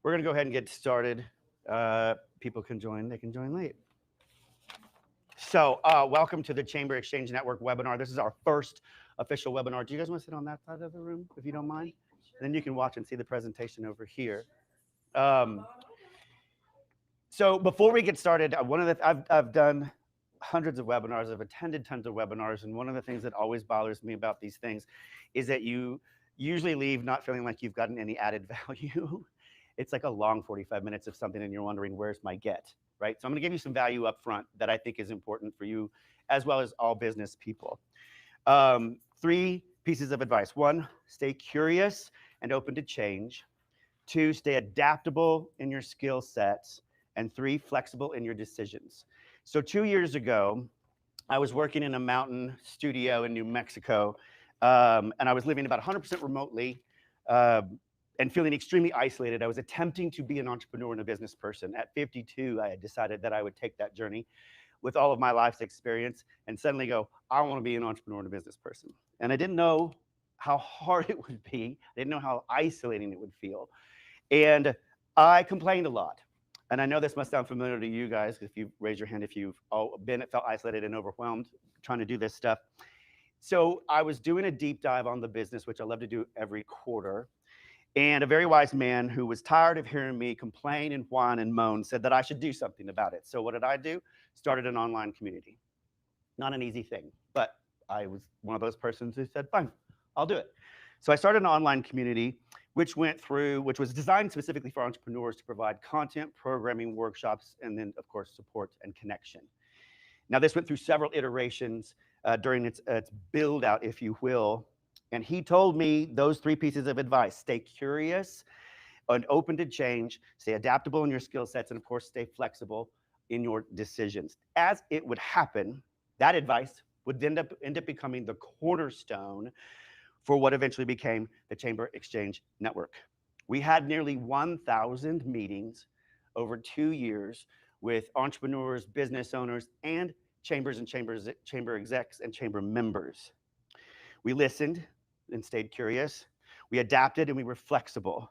We're going to go ahead and get started. People can join. They can join late. So welcome to the Chamber XChange Network webinar. This is our first official webinar. Do you guys want to sit on that side of the room, if you don't mind? And then you can watch and see the presentation over here. So before we get started, I've done hundreds of webinars. I've attended tons of webinars. And one of the things that always bothers me about these things is that you usually leave not feeling like you've gotten any added value. It's like a long 45 minutes of something and you're wondering, where's my get, right? So I'm gonna give you some value up front that I think is important for you as well as all business people. 3 pieces of advice. 1, stay curious and open to change. 2, stay adaptable in your skill sets. And 3, flexible in your decisions. So 2 years ago, I was working in a mountain studio in New Mexico, and I was living about 100% remotely, and feeling extremely isolated. I was attempting to be an entrepreneur and a business person. At 52, I had decided that I would take that journey with all of my life's experience and suddenly go, I want to be an entrepreneur and a business person. And I didn't know how hard it would be. I didn't know how isolating it would feel. And I complained a lot. And I know this must sound familiar to you guys, if you raise your hand if you've felt isolated and overwhelmed trying to do this stuff. So I was doing a deep dive on the business, which I love to do every quarter. And a very wise man who was tired of hearing me complain and whine and moan said that I should do something about it. So what did I do? Started an online community. Not an easy thing, but I was one of those persons who said, fine, I'll do it. So I started an online community, which was designed specifically for entrepreneurs to provide content, programming, workshops, and then, of course, support and connection. Now, this went through several iterations during its build out, if you will. And he told me those 3 pieces of advice: stay curious and open to change, stay adaptable in your skill sets, and of course, stay flexible in your decisions. As it would happen, that advice would end up becoming the cornerstone for what eventually became the Chamber XChange Network. We had nearly 1,000 meetings over 2 years with entrepreneurs, business owners, and chamber execs and chamber members. We listened and stayed curious. We adapted and we were flexible.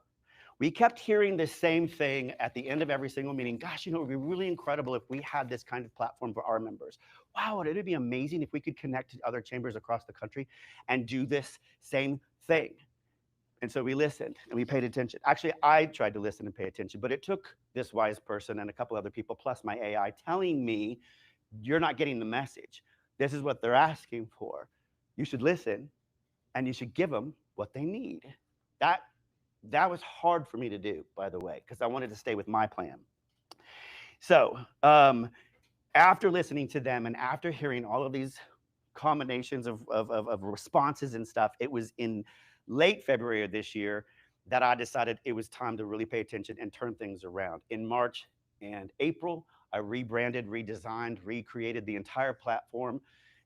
We kept hearing the same thing at the end of every single meeting. Gosh, it would be really incredible if we had this kind of platform for our members. Wow, wouldn't it be amazing if we could connect to other chambers across the country and do this same thing? And so we listened and we paid attention. Actually, I tried to listen and pay attention, but it took this wise person and a couple other people, plus my AI, telling me, you're not getting the message. This is what they're asking for. You should listen and you should give them what they need. That was hard for me to do, by the way, because I wanted to stay with my plan. So after listening to them and after hearing all of these combinations of responses and stuff, it was in late February of this year that I decided it was time to really pay attention and turn things around. In March and April, I rebranded, redesigned, recreated the entire platform,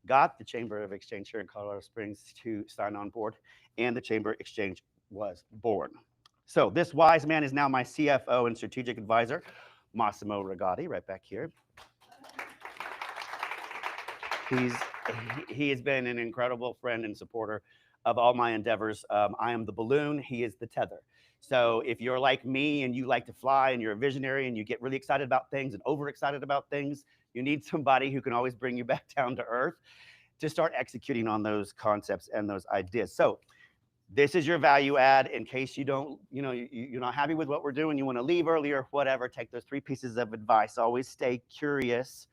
got the Chamber of XChange here in Colorado Springs to sign on board, and the Chamber XChange was born. So this wise man is now my CFO and strategic advisor, Massimo Rigotti, right back here. He has been an incredible friend and supporter of all my endeavors. I am the balloon, he is the tether. So if you're like me and you like to fly and you're a visionary and you get really excited about things and overexcited about things, you need somebody who can always bring you back down to earth to start executing on those concepts and those ideas. So this is your value add in case you don't, you're not happy with what we're doing, you want to leave early or whatever. Take those 3 pieces of advice. Always stay curious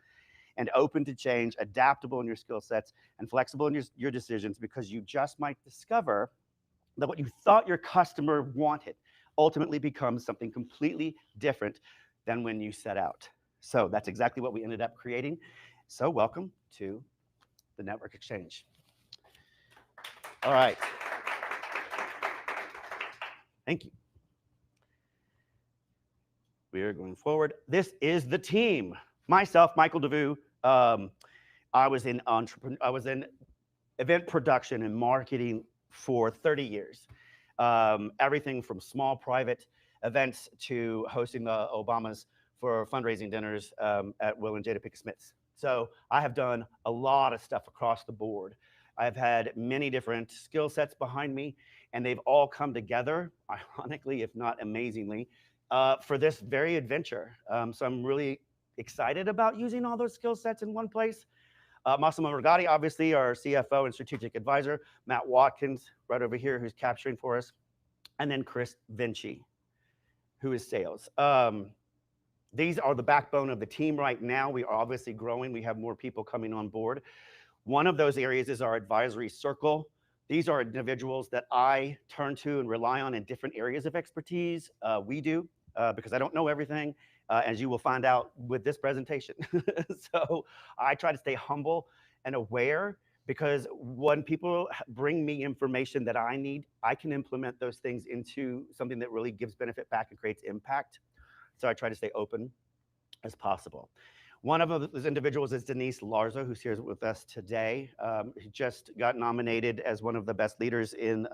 and open to change, adaptable in your skill sets, and flexible in your decisions, because you just might discover that what you thought your customer wanted ultimately becomes something completely different than when you set out. So that's exactly what we ended up creating. So welcome to the Network XChange. All right. Thank you. We are going forward. This is the team. Myself, Michael DeVue. I was in event production and marketing for 30 years. Everything from small private events to hosting the Obamas for fundraising dinners at Will and Jada Pinkett Smith's. So I have done a lot of stuff across the board. I've had many different skill sets behind me, and they've all come together, ironically, if not amazingly, for this very adventure. So I'm really excited about using all those skill sets in one place. Massimo Rigatti, obviously, our CFO and strategic advisor. Matt Watkins, right over here, who's capturing for us. And then Chris Vinci, who is sales. These are the backbone of the team right now. We are obviously growing. We have more people coming on board. One of those areas is our advisory circle. These are individuals that I turn to and rely on in different areas of expertise. We do, because I don't know everything, as you will find out with this presentation. So I try to stay humble and aware, because when people bring me information that I need, I can implement those things into something that really gives benefit back and creates impact. So I try to stay open as possible. One of those individuals is Denise Larzo, who's here with us today. She just got nominated as one of the best leaders in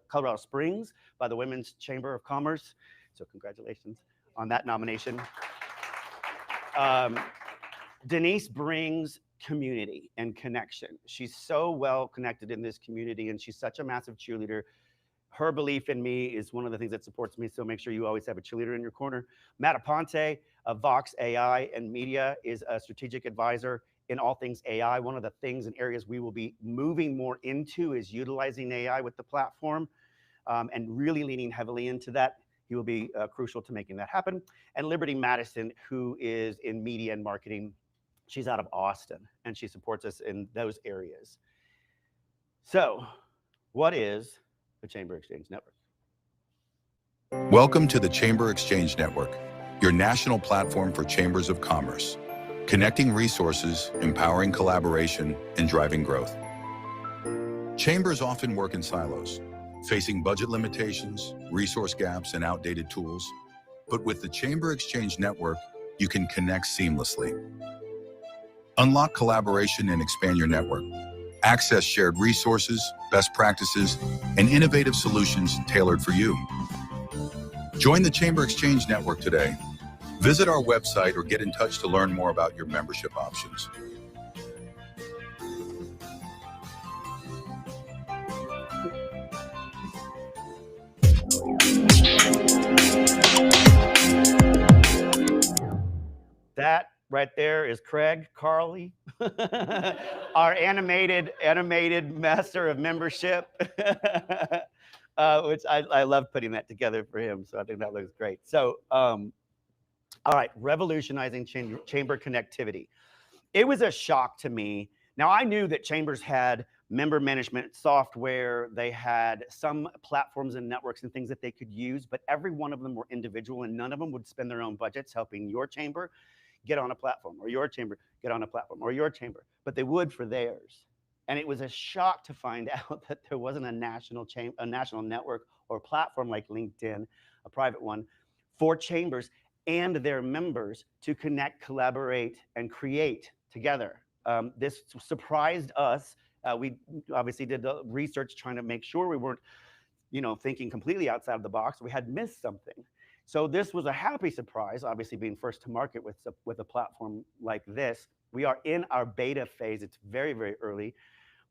Colorado Springs by the Women's Chamber of Commerce. So congratulations on that nomination. Denise brings community and connection. She's so well connected in this community, and she's such a massive cheerleader. Her belief in me is one of the things that supports me, so make sure you always have a cheerleader in your corner. Matt Aponte of Vox AI and Media is a strategic advisor in all things AI. One of the things and areas we will be moving more into is utilizing AI with the platform, and really leaning heavily into that. He will be crucial to making that happen. And Liberty Madison, who is in media and marketing. She's out of Austin, and she supports us in those areas. So, what is the Chamber XChange Network? Welcome to the Chamber XChange Network, your national platform for chambers of commerce, connecting resources, empowering collaboration, and driving growth. Chambers often work in silos, facing budget limitations, resource gaps, and outdated tools. But with the Chamber XChange Network, you can connect seamlessly. Unlock collaboration and expand your network. Access shared resources, best practices, and innovative solutions tailored for you. Join the Chamber XChange Network today. Visit our website or get in touch to learn more about your membership options. That right there is Craig Carley, our animated master of membership, which I love putting that together for him. So I think that looks great. So, all right, revolutionizing chamber connectivity. It was a shock to me. Now, I knew that chambers had member management software, they had some platforms and networks and things that they could use, but every one of them were individual, and none of them would spend their own budgets helping your chamber get on a platform, or your chamber get on a platform, or your chamber, but they would for theirs. And it was a shock to find out that there wasn't a national network or platform like LinkedIn, a private one, for chambers and their members to connect, collaborate, and create together. This surprised us. We obviously did the research trying to make sure we weren't, thinking completely outside of the box. We had missed something. So this was a happy surprise, obviously being first to market with a platform like this. We are in our beta phase. It's very, very early,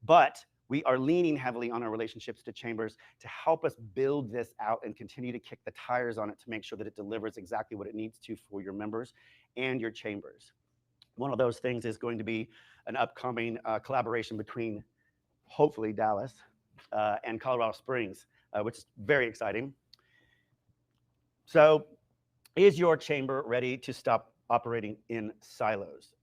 but we are leaning heavily on our relationships to chambers to help us build this out and continue to kick the tires on it to make sure that it delivers exactly what it needs to for your members and your chambers. One of those things is going to be an upcoming collaboration between, hopefully, Dallas and Colorado Springs, which is very exciting. So, is your chamber ready to stop operating in silos?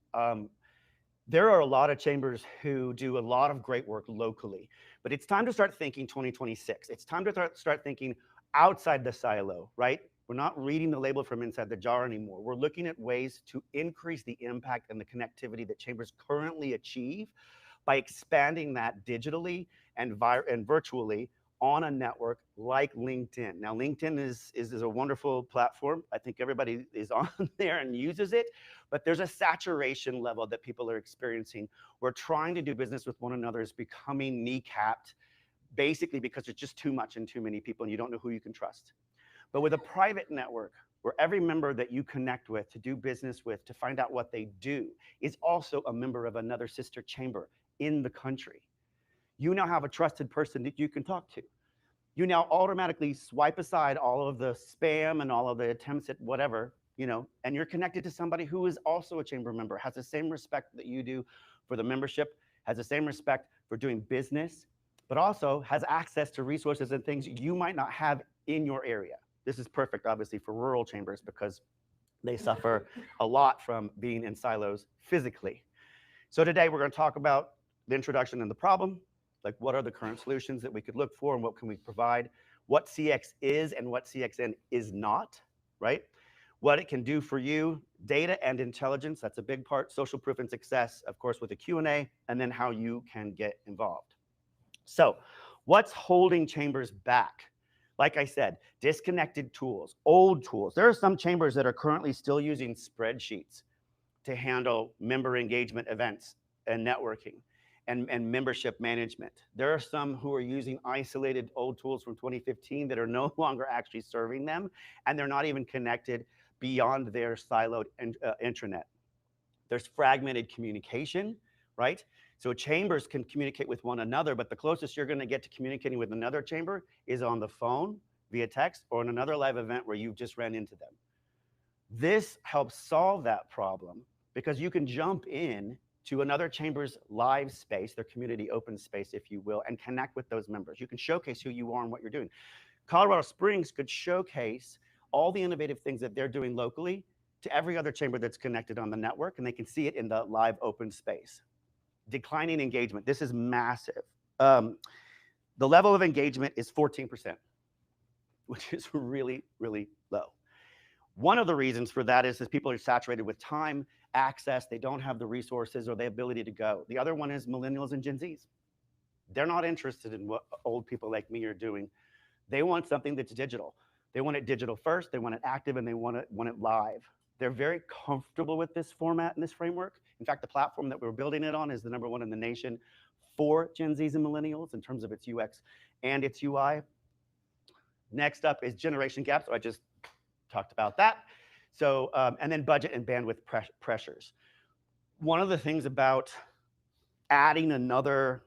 There are a lot of chambers who do a lot of great work locally, but it's time to start thinking 2026. It's time to start thinking outside the silo, right? We're not reading the label from inside the jar anymore. We're looking at ways to increase the impact and the connectivity that chambers currently achieve by expanding that digitally and virtually on a network like LinkedIn. Now, LinkedIn is a wonderful platform. I think everybody is on there and uses it, but there's a saturation level that people are experiencing. We're trying to do business with one another is becoming kneecapped, basically because it's just too much and too many people, and you don't know who you can trust. But with a private network, where every member that you connect with, to do business with, to find out what they do, is also a member of another sister chamber in the country. You now have a trusted person that you can talk to. you now automatically swipe aside all of the spam and all of the attempts at whatever, and you're connected to somebody who is also a chamber member, has the same respect that you do for the membership, has the same respect for doing business, but also has access to resources and things you might not have in your area. This is perfect, obviously, for rural chambers because they suffer a lot from being in silos physically. So today we're going to talk about the introduction and the problem, like what are the current solutions that we could look for and what can we provide, what CX is and what CXN is not, right? What it can do for you, data and intelligence, that's a big part, social proof and success, of course, with a Q&A, and then how you can get involved. So what's holding chambers back? Like I said, disconnected tools, old tools. There are some chambers that are currently still using spreadsheets to handle member engagement events and networking and membership management. There are some who are using isolated old tools from 2015 that are no longer actually serving them, and they're not even connected beyond their siloed intranet. There's fragmented communication, right? So chambers can communicate with one another, but the closest you're going to get to communicating with another chamber is on the phone, via text, or in another live event where you just ran into them. This helps solve that problem because you can jump in to another chamber's live space, their community open space, if you will, and connect with those members. You can showcase who you are and what you're doing. Colorado Springs could showcase all the innovative things that they're doing locally to every other chamber that's connected on the network, and they can see it in the live open space. Declining engagement. This is massive. The level of engagement is 14%, which is really, really low. One of the reasons for that is people are saturated with time, access, they don't have the resources or the ability to go. The other one is millennials and Gen Zs. They're not interested in what old people like me are doing. They want something that's digital. They want it digital first, they want it active, and they want it live. They're very comfortable with this format and this framework. In fact, the platform that we're building it on is the #1 in the nation for Gen Zs and millennials in terms of its UX and its UI. Next up is generation gaps. So I just talked about that. So, and then budget and bandwidth pressures. One of the things about adding another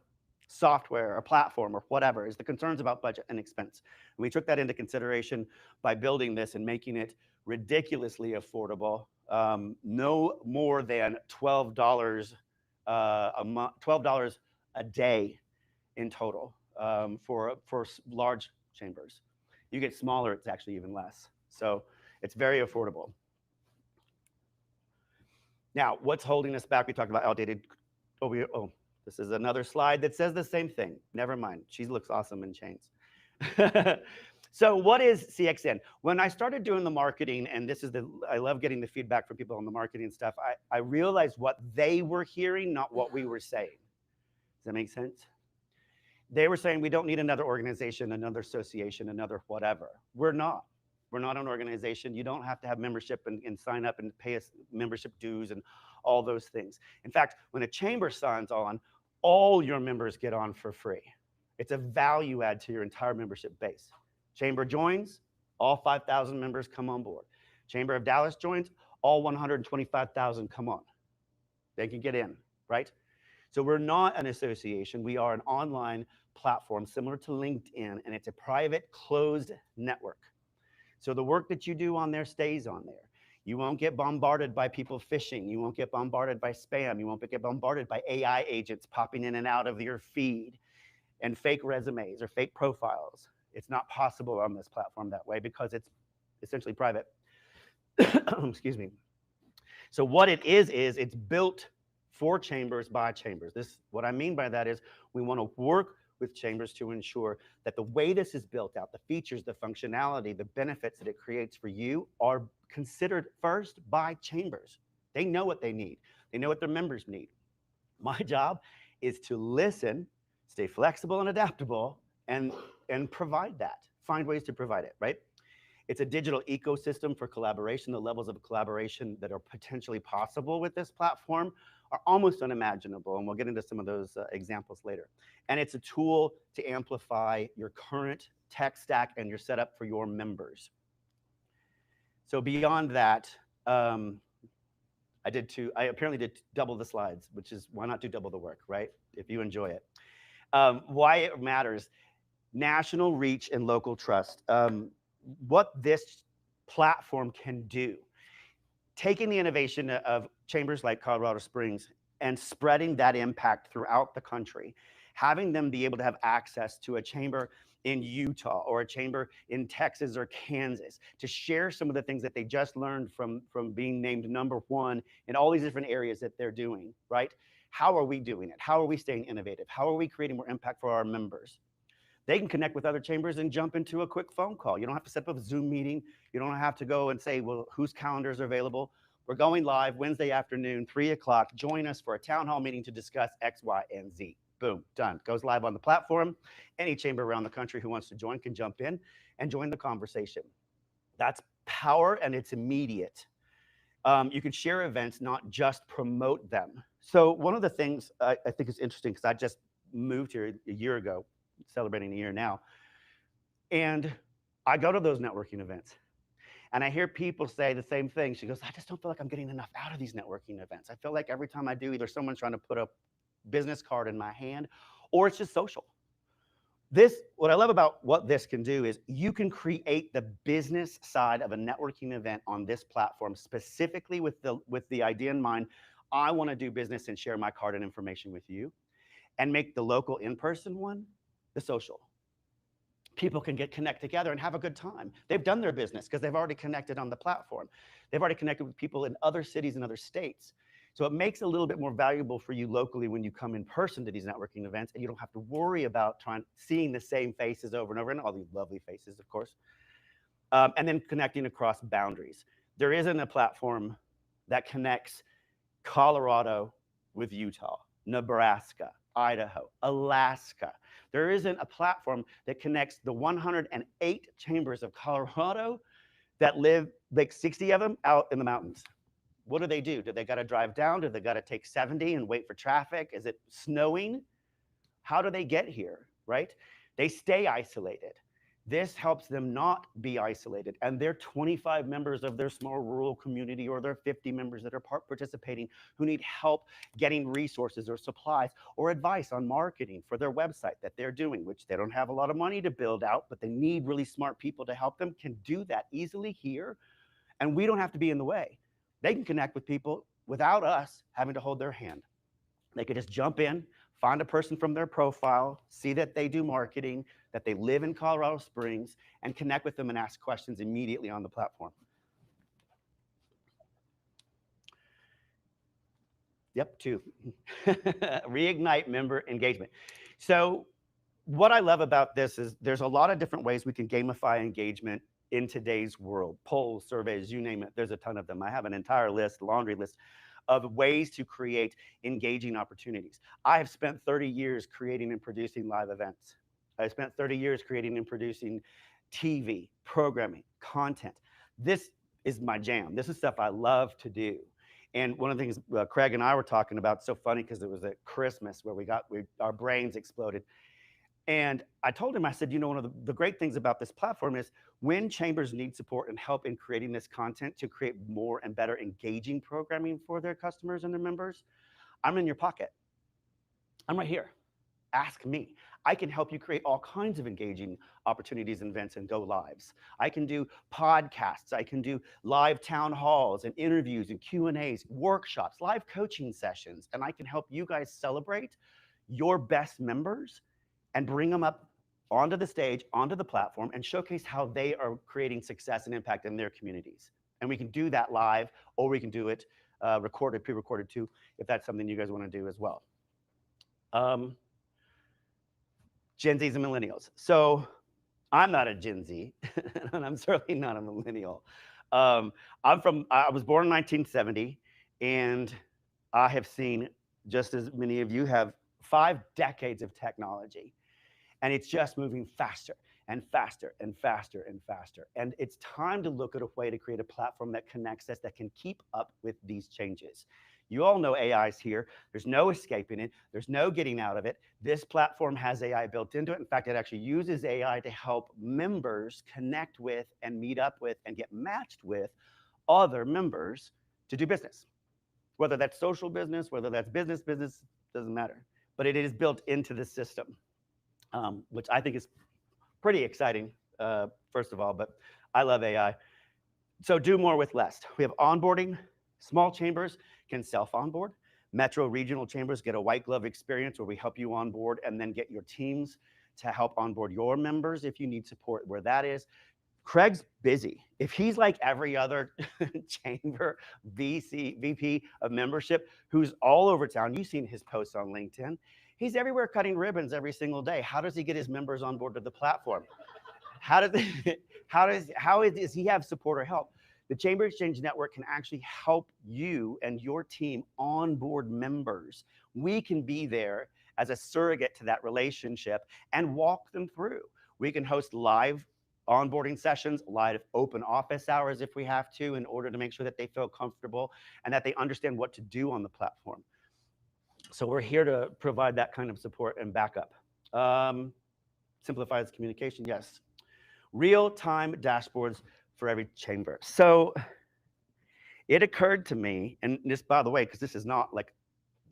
software or platform or whatever is the concerns about budget and expense. And we took that into consideration by building this and making it ridiculously affordable, no more than $12 a month, $12 a day in total for large chambers. You get smaller, it's actually even less. So it's very affordable. Now, what's holding us back? We talked about outdated. This is another slide that says the same thing. Never mind. She looks awesome in chains. So what is CXN? When I started doing the marketing, and I love getting the feedback from people on the marketing stuff, I realized what they were hearing, not what we were saying. Does that make sense? They were saying we don't need another organization, another association, another whatever. We're not. We're not an organization. You don't have to have membership and sign up and pay us membership dues and all those things. In fact, when a chamber signs on, all your members get on for free. It's a value add to your entire membership base. Chamber joins, all 5,000 members come on board. Chamber of Dallas joins, all 125,000 come on. They can get in, right? So we're not an association. We are an online platform similar to LinkedIn, and it's a private, closed network. So the work that you do on there stays on there. You won't get bombarded by people phishing. You won't get bombarded by spam. You won't get bombarded by AI agents popping in and out of your feed and fake resumes or fake profiles. It's not possible on this platform that way because it's essentially private. Excuse me. So what it is it's built for chambers by chambers. What I mean by that is we want to work with chambers to ensure that the way this is built out, the features, the functionality, the benefits that it creates for you are considered first by chambers. They know what they need. They know what their members need. My job is to listen, stay flexible and adaptable, and provide that, find ways to provide it, right? It's a digital ecosystem for collaboration. The levels of collaboration that are potentially possible with this platform are almost unimaginable, and we'll get into some of those examples later. And it's a tool to amplify your current tech stack and your setup for your members. So beyond that, I apparently did double the slides, which is why not do double the work, right? If you enjoy it. Why it matters. national reach and local trust. What this platform can do, taking the innovation of chambers like Colorado Springs and spreading that impact throughout the country, having them be able to have access to a chamber in Utah or a chamber in Texas or Kansas to share some of the things that they just learned from being named #1 in all these different areas that they're doing, right? How are we doing it? How are we staying innovative? How are we creating more impact for our members? They can connect with other chambers and jump into a quick phone call. You don't have to set up a Zoom meeting. You don't have to go and say, well, whose calendars are available? We're going live Wednesday afternoon, 3 o'clock. Join us for a town hall meeting to discuss X, Y, and Z. Boom, done. Goes live on the platform. Any chamber around the country who wants to join can jump in and join the conversation. That's power, and it's immediate. You can share events, not just promote them. So one of the things I think is interesting, because I just moved here a year ago, celebrating a year now, and I go to those networking events, and I hear people say the same thing. She goes, I just don't feel like I'm getting enough out of these networking events. I feel like every time I do, either someone's trying to put a business card in my hand, or it's just social. What I love about what this can do is you can create the business side of a networking event on this platform, specifically with the idea in mind, I want to do business and share my card and information with you, and make the local in-person one the social. People can connect together and have a good time. They've done their business because they've already connected on the platform. They've already connected with people in other cities and other states. So it makes it a little bit more valuable for you locally when you come in person to these networking events, and you don't have to worry about seeing the same faces over and over, and all these lovely faces, of course. And then connecting across boundaries. There isn't a platform that connects Colorado with Utah, Nebraska, Idaho, Alaska. There isn't a platform that connects the 108 chambers of Colorado that live, like 60 of them, out in the mountains. What do? Do they got to drive down? Do they got to take 70 and wait for traffic? Is it snowing? How do they get here, right? They stay isolated. This helps them not be isolated. And they're 25 members of their small rural community, or they're 50 members that are participating who need help getting resources or supplies or advice on marketing for their website that they're doing, which they don't have a lot of money to build out, but they need really smart people to help them, can do that easily here. And we don't have to be in the way. They can connect with people without us having to hold their hand. They could just jump in, find a person from their profile, see that they do marketing, that they live in Colorado Springs, and connect with them and ask questions immediately on the platform. Yep, 2. Reignite member engagement. So what I love about this is there's a lot of different ways we can gamify engagement in today's world. Polls, surveys, you name it, there's a ton of them. I have an entire list, laundry list, of ways to create engaging opportunities. I have spent 30 years creating and producing live events. I spent 30 years creating and producing TV, programming, content. This is my jam. This is stuff I love to do. And one of the things Craig and I were talking about, so funny because it was at Christmas where our brains exploded. And I told him, I said, one of the great things about this platform is when chambers need support and help in creating this content to create more and better engaging programming for their customers and their members, I'm in your pocket. I'm right here. Ask me. I can help you create all kinds of engaging opportunities, events, and go lives. I can do podcasts. I can do live town halls and interviews and Q&As, workshops, live coaching sessions, and I can help you guys celebrate your best members and bring them up onto the stage, onto the platform, and showcase how they are creating success and impact in their communities. And we can do that live, or we can do it recorded, pre-recorded too, if that's something you guys want to do as well. Gen Zs and millennials. So I'm not a Gen Z, and I'm certainly not a millennial. I was born in 1970, and I have seen, just as many of you have, 5 decades of technology. And it's just moving faster and faster and faster and faster. And it's time to look at a way to create a platform that connects us, that can keep up with these changes. You all know AI is here. There's no escaping it. There's no getting out of it. This platform has AI built into it. In fact, it actually uses AI to help members connect with and meet up with and get matched with other members to do business. Whether that's social business, whether that's business, doesn't matter. But it is built into the system. Which I think is pretty exciting, first of all, but I love AI. So do more with less. We have onboarding. Small chambers can self-onboard. Metro regional chambers get a white glove experience where we help you onboard and then get your teams to help onboard your members if you need support where that is. Craig's busy. If he's like every other chamber VP of membership who's all over town, you've seen his posts on LinkedIn. He's everywhere cutting ribbons every single day. How does he get his members on board to the platform? How does he have support or help? The Chamber XChange Network can actually help you and your team onboard members. We can be there as a surrogate to that relationship and walk them through. We can host live onboarding sessions, live open office hours if we have to, in order to make sure that they feel comfortable and that they understand what to do on the platform. So we're here to provide that kind of support and backup. Simplifies communication, yes. Real-time dashboards for every chamber. So it occurred to me, and this, by the way, because this is not like,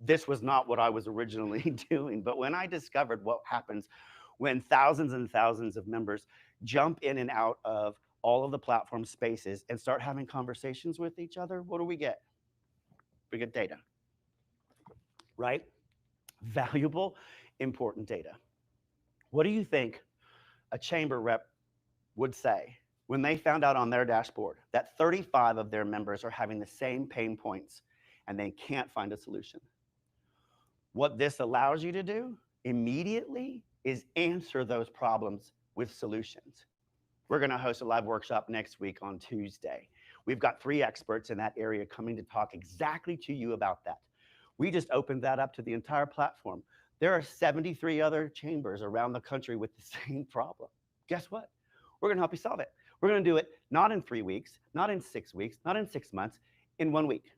this was not what I was originally doing, but when I discovered what happens when thousands and thousands of members jump in and out of all of the platform spaces and start having conversations with each other, what do we get? We get data, right? Valuable, important data. What do you think a chamber rep would say when they found out on their dashboard that 35 of their members are having the same pain points and they can't find a solution? What this allows you to do immediately is answer those problems with solutions. We're going to host a live workshop next week on Tuesday. We've got 3 experts in that area coming to talk exactly to you about that. We just opened that up to the entire platform. There are 73 other chambers around the country with the same problem. Guess what? We're going to help you solve it. We're going to do it not in 3 weeks, not in 6 weeks, not in 6 months, in 1 week.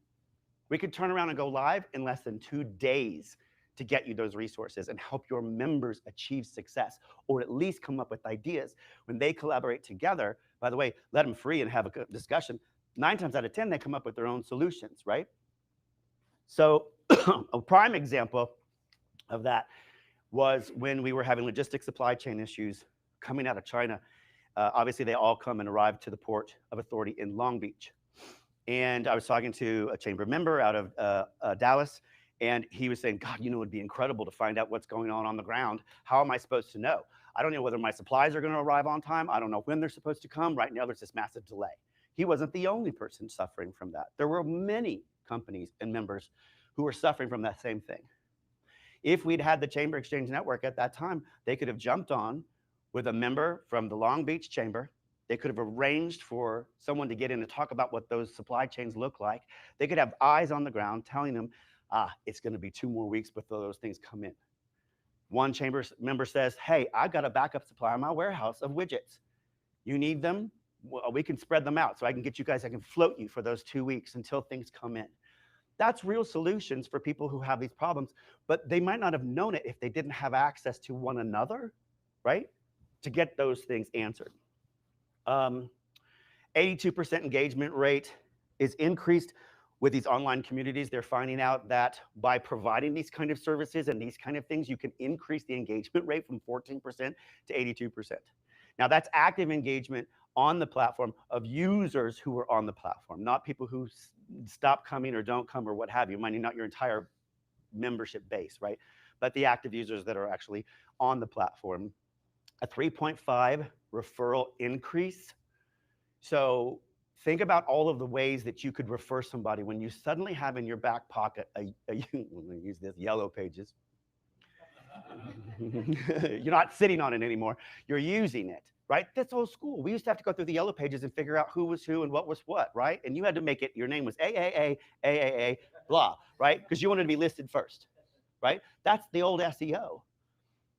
We could turn around and go live in less than 2 days to get you those resources and help your members achieve success, or at least come up with ideas. When they collaborate together, by the way, let them free and have a good discussion. 9 times out of 10, they come up with their own solutions, right? So a prime example of that was when we were having logistics supply chain issues coming out of China. Obviously, they all come and arrive to the Port of Authority in Long Beach. And I was talking to a chamber member out of Dallas, and he was saying, God, you know, it'd be incredible to find out what's going on the ground. How am I supposed to know? I don't know whether my supplies are going to arrive on time. I don't know when they're supposed to come. Right now, there's this massive delay. He wasn't the only person suffering from that. There were many companies and members who were suffering from that same thing. If we'd had the Chamber XChange Network at that time, they could have jumped on with a member from the Long Beach Chamber. They could have arranged for someone to get in and talk about what those supply chains look like. They could have eyes on the ground telling them, it's going to be 2 more weeks before those things come in. One chamber member says, hey, I've got a backup supply in my warehouse of widgets. You need them? Well, we can spread them out so I can get you guys, I can float you for those 2 weeks until things come in. That's real solutions for people who have these problems, but they might not have known it if they didn't have access to one another, right? To get those things answered. 82% engagement rate is increased with these online communities. They're finding out that by providing these kind of services and these kind of things, you can increase the engagement rate from 14% to 82%. Now that's active engagement on the platform of users who are on the platform, not people who stop coming or don't come or what have you, minding not your entire membership base, right? But the active users that are actually on the platform. A 3.5 referral increase. So think about all of the ways that you could refer somebody when you suddenly have in your back pocket I'm gonna use this, Yellow Pages. You're not sitting on it anymore. You're using it, right? That's old school. We used to have to go through the Yellow Pages and figure out who was who and what was what, right? And you had to make it, your name was AAA, blah, right? Because you wanted to be listed first, right? That's the old SEO.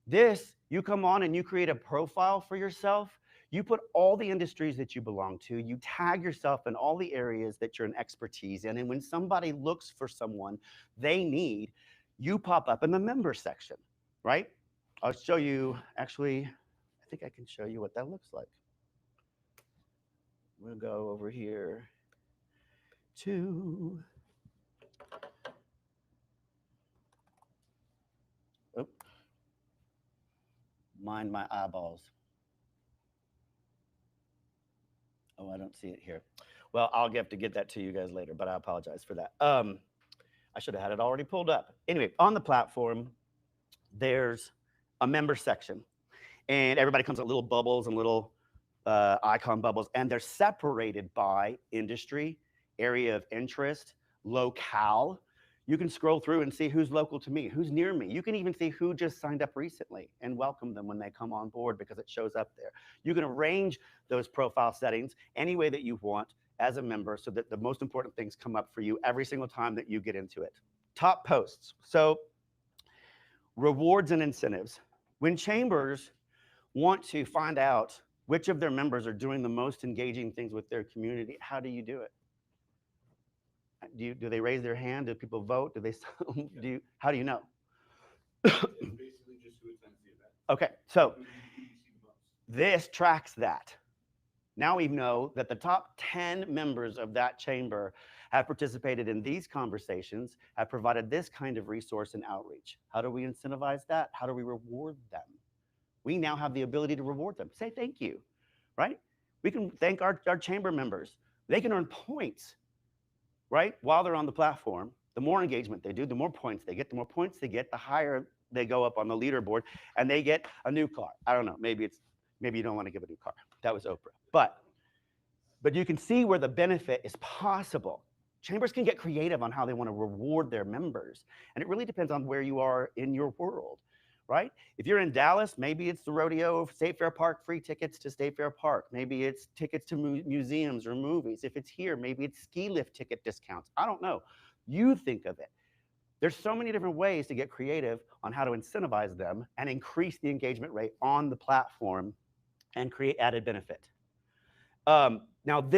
This, you come on and you create a profile for yourself. You put all the industries that you belong to. You tag yourself in all the areas that you're an expertise in. And when somebody looks for someone they need, you pop up in the member section, right? I'll show you, actually, I think I can show you what that looks like. We'll go over here to, mind my eyeballs. Oh, I don't see it here. Well, I'll have to get that to you guys later, but I apologize for that. I should have had it already pulled up. Anyway, on the platform, there's a member section, and everybody comes with little bubbles and little icon bubbles, and they're separated by industry, area of interest, locale. You can scroll through and see who's local to me, who's near me. You can even see who just signed up recently and welcome them when they come on board because it shows up there. You can arrange those profile settings any way that you want as a member so that the most important things come up for you every single time that you get into it. Top posts. So rewards and incentives. When chambers want to find out which of their members are doing the most engaging things with their community, how do you do it? Do they raise their hand? Do people vote? Do they how do you know? It's basically just who attends the event. Okay, so this tracks that. Now we know that the top 10 members of that chamber have participated in these conversations, have provided this kind of resource and outreach. How do we incentivize that? How do we reward them? We now have the ability to reward them. Say thank you, right? We can thank our chamber members. They can earn points, right? While they're on the platform. The more engagement they do, the more points they get. The more points they get, the higher they go up on the leaderboard, and they get a new car. I don't know, maybe you don't want to give a new car. That was Oprah. But you can see where the benefit is possible. Chambers can get creative on how they want to reward their members. And it really depends on where you are in your world, right? If you're in Dallas, maybe it's the rodeo, State Fair Park, free tickets to State Fair Park. Maybe it's tickets to museums or movies. If it's here, maybe it's ski lift ticket discounts. I don't know. You think of it. There's so many different ways to get creative on how to incentivize them and increase the engagement rate on the platform and create added benefit. Now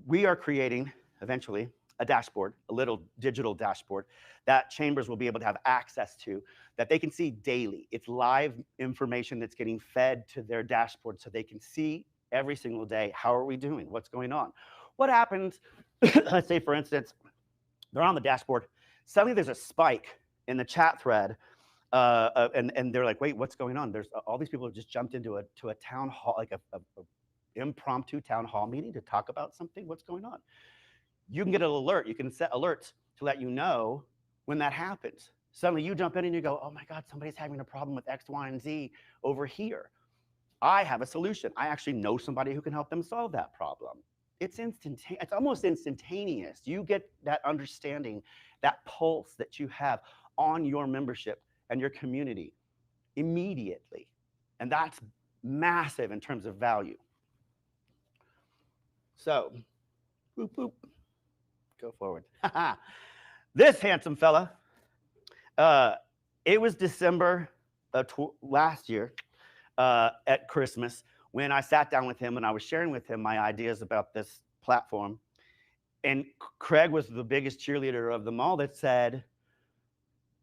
we are creating eventually a dashboard, a little digital dashboard that chambers will be able to have access to, that they can see daily. It's live information that's getting fed to their dashboard so they can see every single day, how are we doing? What's going on? What happens, let's say for instance, they're on the dashboard, suddenly there's a spike in the chat thread, and they're like, wait, what's going on? There's all these people have just jumped into a town hall, like a impromptu town hall meeting to talk about something. What's going on? You can get an alert. You can set alerts to let you know when that happens. Suddenly you jump in and you go, oh my God, somebody's having a problem with X, Y, and Z over here. I have a solution. I actually know somebody who can help them solve that problem. It's instantaneous. It's almost instantaneous. You get that understanding, that pulse that you have on your membership and your community immediately. And that's massive in terms of value. So, boop, boop. Go forward. This handsome fella, it was December last year at Christmas when I sat down with him and I was sharing with him my ideas about this platform. And Craig was the biggest cheerleader of them all that said,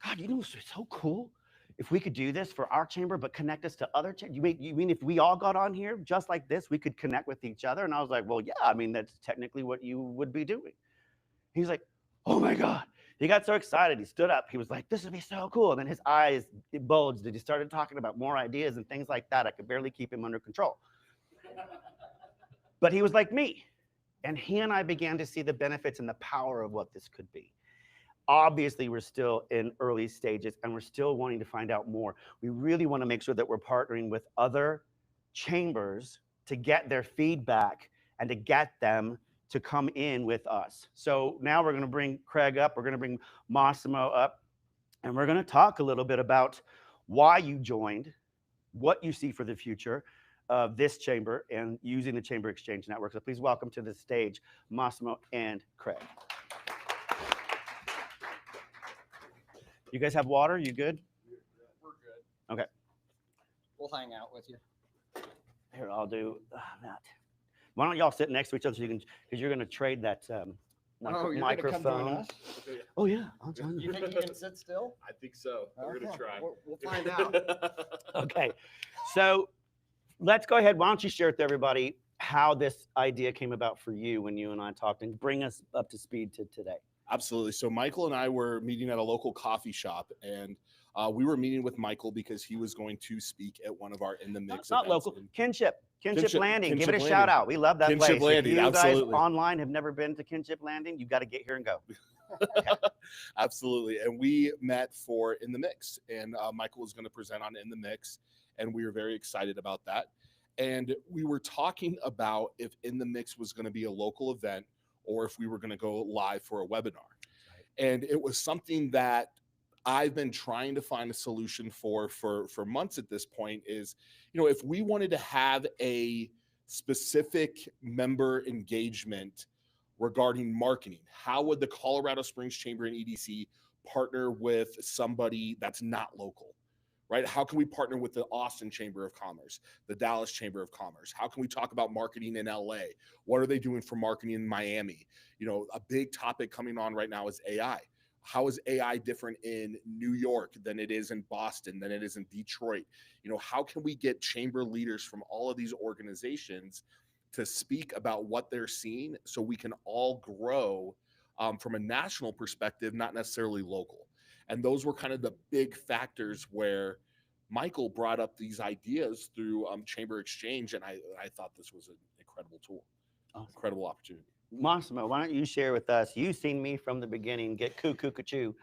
God, you know what's so cool? If we could do this for our chamber, but connect us to other chambers, you mean if we all got on here just like this, we could connect with each other? And I was like, well, yeah, I mean, that's technically what you would be doing. He's like, oh my God. He got so excited. He stood up. He was like, this would be so cool. And then his eyes bulged and he started talking about more ideas and things like that. I could barely keep him under control. But he was like me. And he and I began to see the benefits and the power of what this could be. Obviously, we're still in early stages and we're still wanting to find out more. We really want to make sure that we're partnering with other chambers to get their feedback and to get them to come in with us. So now we're going to bring Craig up, we're going to bring Massimo up, and we're going to talk a little bit about why you joined, what you see for the future of this chamber and using the Chamber XChange Network. So please welcome to the stage Massimo and Craig. You guys have water? You good? We're good. Okay. We'll hang out with you. Here, I'll do that. Why don't y'all sit next to each other so you can, because you're going to trade that microphone. Oh yeah, I'll join You think you can sit still? I think so. We're going to try. We'll find out. Okay, so let's go ahead. Why don't you share with everybody how this idea came about for you when you and I talked, and bring us up to speed to today. Absolutely. So Michael and I were meeting at a local coffee shop, and We were meeting with Michael because he was going to speak at one of our In the Mix Not events. local. Kinship Landing. Give it a Kinship shout Landing. out. We love that Kinship place. Landing, If you absolutely. guys online have never been to Kinship Landing, you got to get here and go. Absolutely. And we met for In the Mix, and Michael was going to present on In the Mix, and we were very excited about that. And we were talking about if In the Mix was going to be a local event or if we were going to go live for a webinar. Right. And it was something that I've been trying to find a solution for months at this point is, if we wanted to have a specific member engagement regarding marketing, how would the Colorado Springs Chamber and EDC partner with somebody that's not local, right? How can we partner with the Austin Chamber of Commerce, the Dallas Chamber of Commerce? How can we talk about marketing in LA? What are they doing for marketing in Miami? A big topic coming on right now is AI. How is AI different in New York than it is in Boston, than it is in Detroit? How can we get chamber leaders from all of these organizations to speak about what they're seeing so we can all grow from a national perspective, not necessarily local? And those were kind of the big factors where Michael brought up these ideas through Chamber XChange, and I thought this was an incredible tool, incredible opportunity. Massimo, why don't you share with us? You've seen me from the beginning get cuckoo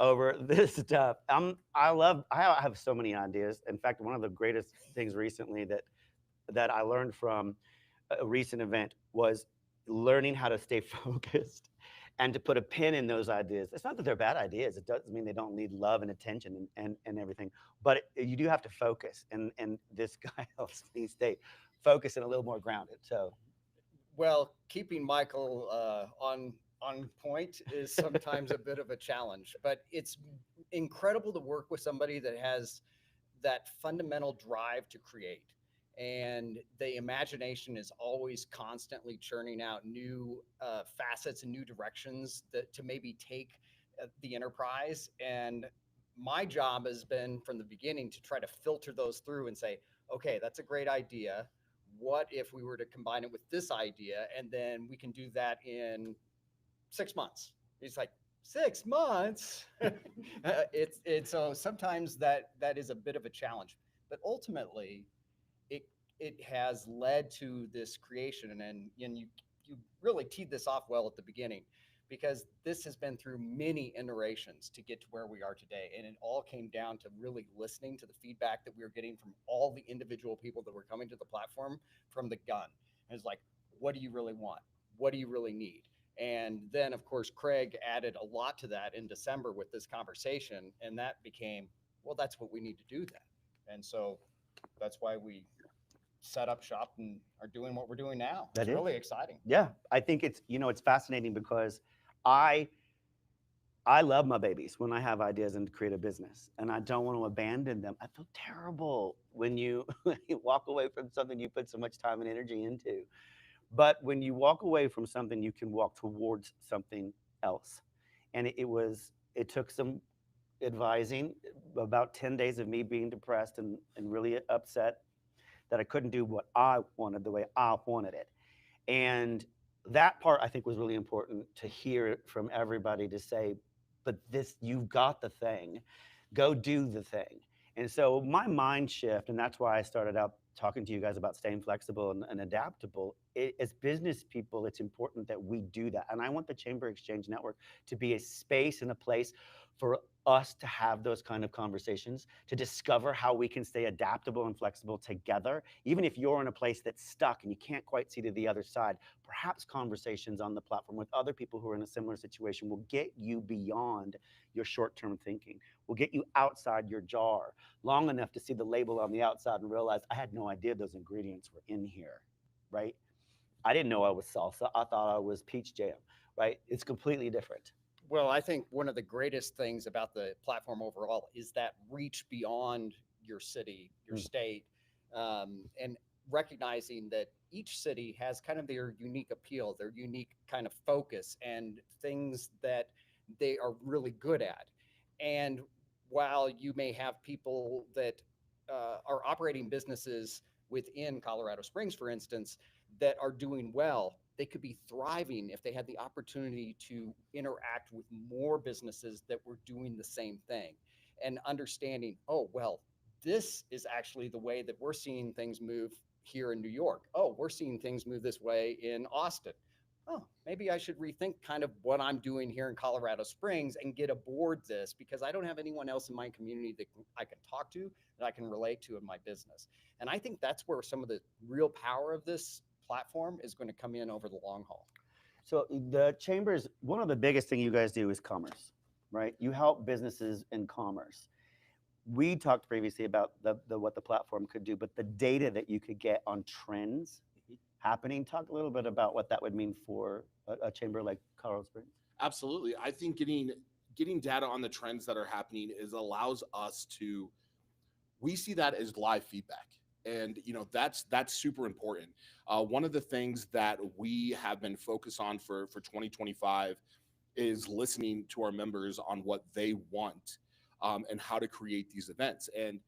over this stuff. I have so many ideas. In fact, one of the greatest things recently that I learned from a recent event was learning how to stay focused and to put a pin in those ideas. It's not that they're bad ideas. It doesn't mean they don't need love and attention and everything, but you do have to focus. And this guy helps me stay focused and a little more grounded. So, Well, keeping Michael on point is sometimes a bit of a challenge, but it's incredible to work with somebody that has that fundamental drive to create. And the imagination is always constantly churning out new facets and new directions to maybe take the enterprise. And my job has been from the beginning to try to filter those through and say, okay, that's a great idea. What if we were to combine it with this idea, and then we can do that in 6 months? It's like 6 months. It's so sometimes that is a bit of a challenge, but ultimately it has led to this creation. And you really teed this off well at the beginning, because this has been through many iterations to get to where we are today. And it all came down to really listening to the feedback that we were getting from all the individual people that were coming to the platform from the gun. And it's like, what do you really want? What do you really need? And then, of course, Craig added a lot to that in December with this conversation. And that became, well, that's what we need to do then. And so that's why we set up shop and are doing what we're doing now. It's really exciting. Yeah, I think it's fascinating because I love my babies when I have ideas and create a business, and I don't want to abandon them. I feel terrible when you walk away from something you put so much time and energy into. But when you walk away from something, you can walk towards something else. And it took some advising, about 10 days of me being depressed and really upset that I couldn't do what I wanted the way I wanted it. And that part I think was really important to hear from everybody, to say, but you've got the thing, go do the thing. And so my mind shift, and that's why I started out talking to you guys about staying flexible and adaptable. As business people, it's important that we do that. And I want the Chamber XChange Network to be a space and a place for us to have those kind of conversations, to discover how we can stay adaptable and flexible together. Even if you're in a place that's stuck and you can't quite see to the other side, perhaps conversations on the platform with other people who are in a similar situation will get you beyond your short-term thinking, will get you outside your jar long enough to see the label on the outside and realize, I had no idea those ingredients were in here, right? I didn't know I was salsa. I thought I was peach jam, right? It's completely different. Well, I think one of the greatest things about the platform overall is that reach beyond your city, your state, and recognizing that each city has kind of their unique appeal, their unique kind of focus, and things that they are really good at. And while you may have people that are operating businesses within Colorado Springs, for instance, that are doing well, they could be thriving if they had the opportunity to interact with more businesses that were doing the same thing. and understanding, oh, well, this is actually the way that we're seeing things move here in New York. Oh, we're seeing things move this way in Austin. Oh, maybe I should rethink kind of what I'm doing here in Colorado Springs and get aboard this, because I don't have anyone else in my community that I can talk to, that I can relate to in my business. And I think that's where some of the real power of this platform is going to come in over the long haul. So the chambers, one of the biggest thing you guys do is commerce, right? You help businesses in commerce. We talked previously about the what the platform could do, but the data that you could get on trends happening. Talk a little bit about what that would mean for a chamber like Colorado Springs. Absolutely. I think getting data on the trends that are happening allows us to, we see that as live feedback. And that's super important. One of the things that we have been focused on for 2025 is listening to our members on what they want, and how to create these events. And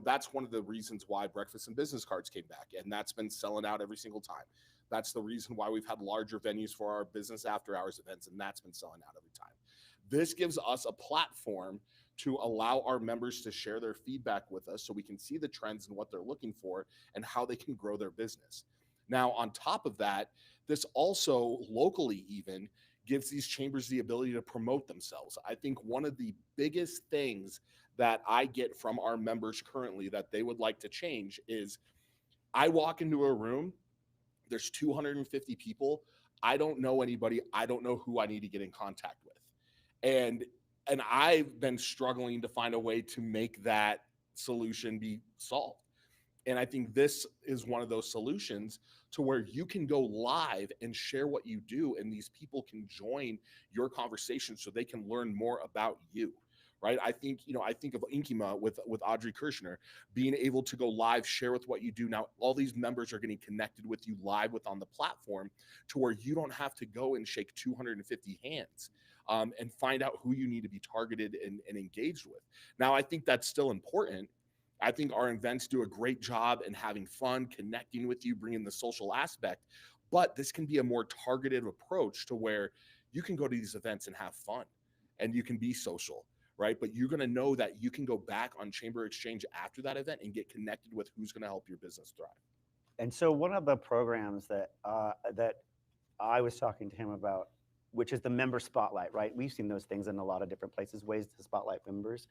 that's one of the reasons why breakfast and business cards came back, and that's been selling out every single time. That's the reason why we've had larger venues for our business after hours events, and that's been selling out every time. This gives us a platform to allow our members to share their feedback with us so we can see the trends and what they're looking for and how they can grow their business. Now, on top of that, this also locally even gives these chambers the ability to promote themselves. I think one of the biggest things that I get from our members currently that they would like to change is, I walk into a room, there's 250 people. I don't know anybody. I don't know who I need to get in contact with. And I've been struggling to find a way to make that solution be solved. And I think this is one of those solutions to where you can go live and share what you do, and these people can join your conversation so they can learn more about you. Right. I think of Inkima with Audrey Kirshner being able to go live, share with what you do. Now, all these members are getting connected with you live on the platform, to where you don't have to go and shake 250 hands, and find out who you need to be targeted and engaged with. Now, I think that's still important. I think our events do a great job in having fun, connecting with you, bringing the social aspect, but this can be a more targeted approach to where you can go to these events and have fun and you can be social. Right. But you're going to know that you can go back on Chamber XChange after that event and get connected with who's going to help your business thrive. And so one of the programs that I was talking to him about, which is the member spotlight, right? We've seen those things in a lot of different places, ways to spotlight members.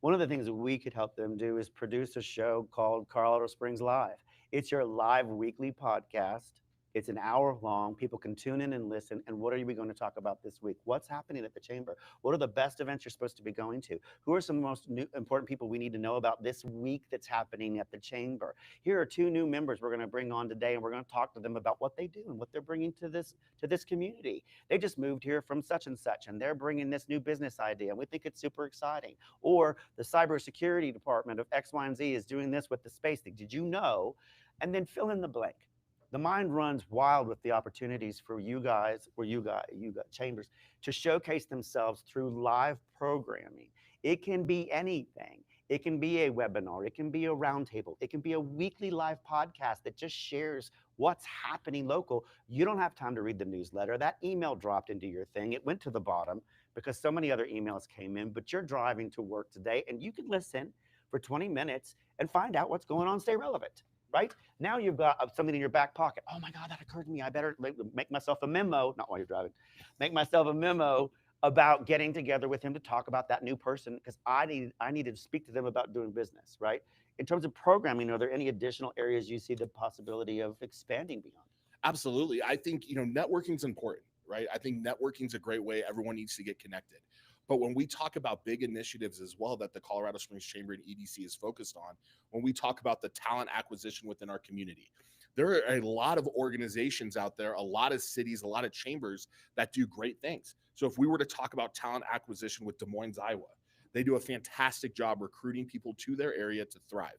One of the things that we could help them do is produce a show called Colorado Springs Live. It's your live weekly podcast. It's an hour long. People can tune in and listen. And what are we going to talk about this week? What's happening at the chamber? What are the best events you're supposed to be going to? Who are some of the most important people we need to know about this week that's happening at the chamber? Here are 2 new members we're going to bring on today, and we're going to talk to them about what they do and what they're bringing to this community. They just moved here from such and such, and they're bringing this new business idea, and we think it's super exciting. Or the cybersecurity department of X, Y, and Z is doing this with the space thing. Did you know? And then fill in the blank. The mind runs wild with the opportunities for you guys, or you got chambers, to showcase themselves through live programming. It can be anything. It can be a webinar. It can be a roundtable. It can be a weekly live podcast that just shares what's happening local. You don't have time to read the newsletter. That email dropped into your thing. It went to the bottom because so many other emails came in, but you're driving to work today and you can listen for 20 minutes and find out what's going on, stay relevant. Right? Now you've got something in your back pocket. Oh my God, that occurred to me. I better make myself a memo, not while you're driving, make myself a memo about getting together with him to talk about that new person, because I needed to speak to them about doing business, right? In terms of programming, are there any additional areas you see the possibility of expanding beyond? Absolutely. I think, networking is important, right? I think networking is a great way. Everyone needs to get connected. But when we talk about big initiatives as well that the Colorado Springs Chamber and EDC is focused on, when we talk about the talent acquisition within our community, there are a lot of organizations out there, a lot of cities, a lot of chambers that do great things. So if we were to talk about talent acquisition with Des Moines, Iowa, they do a fantastic job recruiting people to their area to thrive.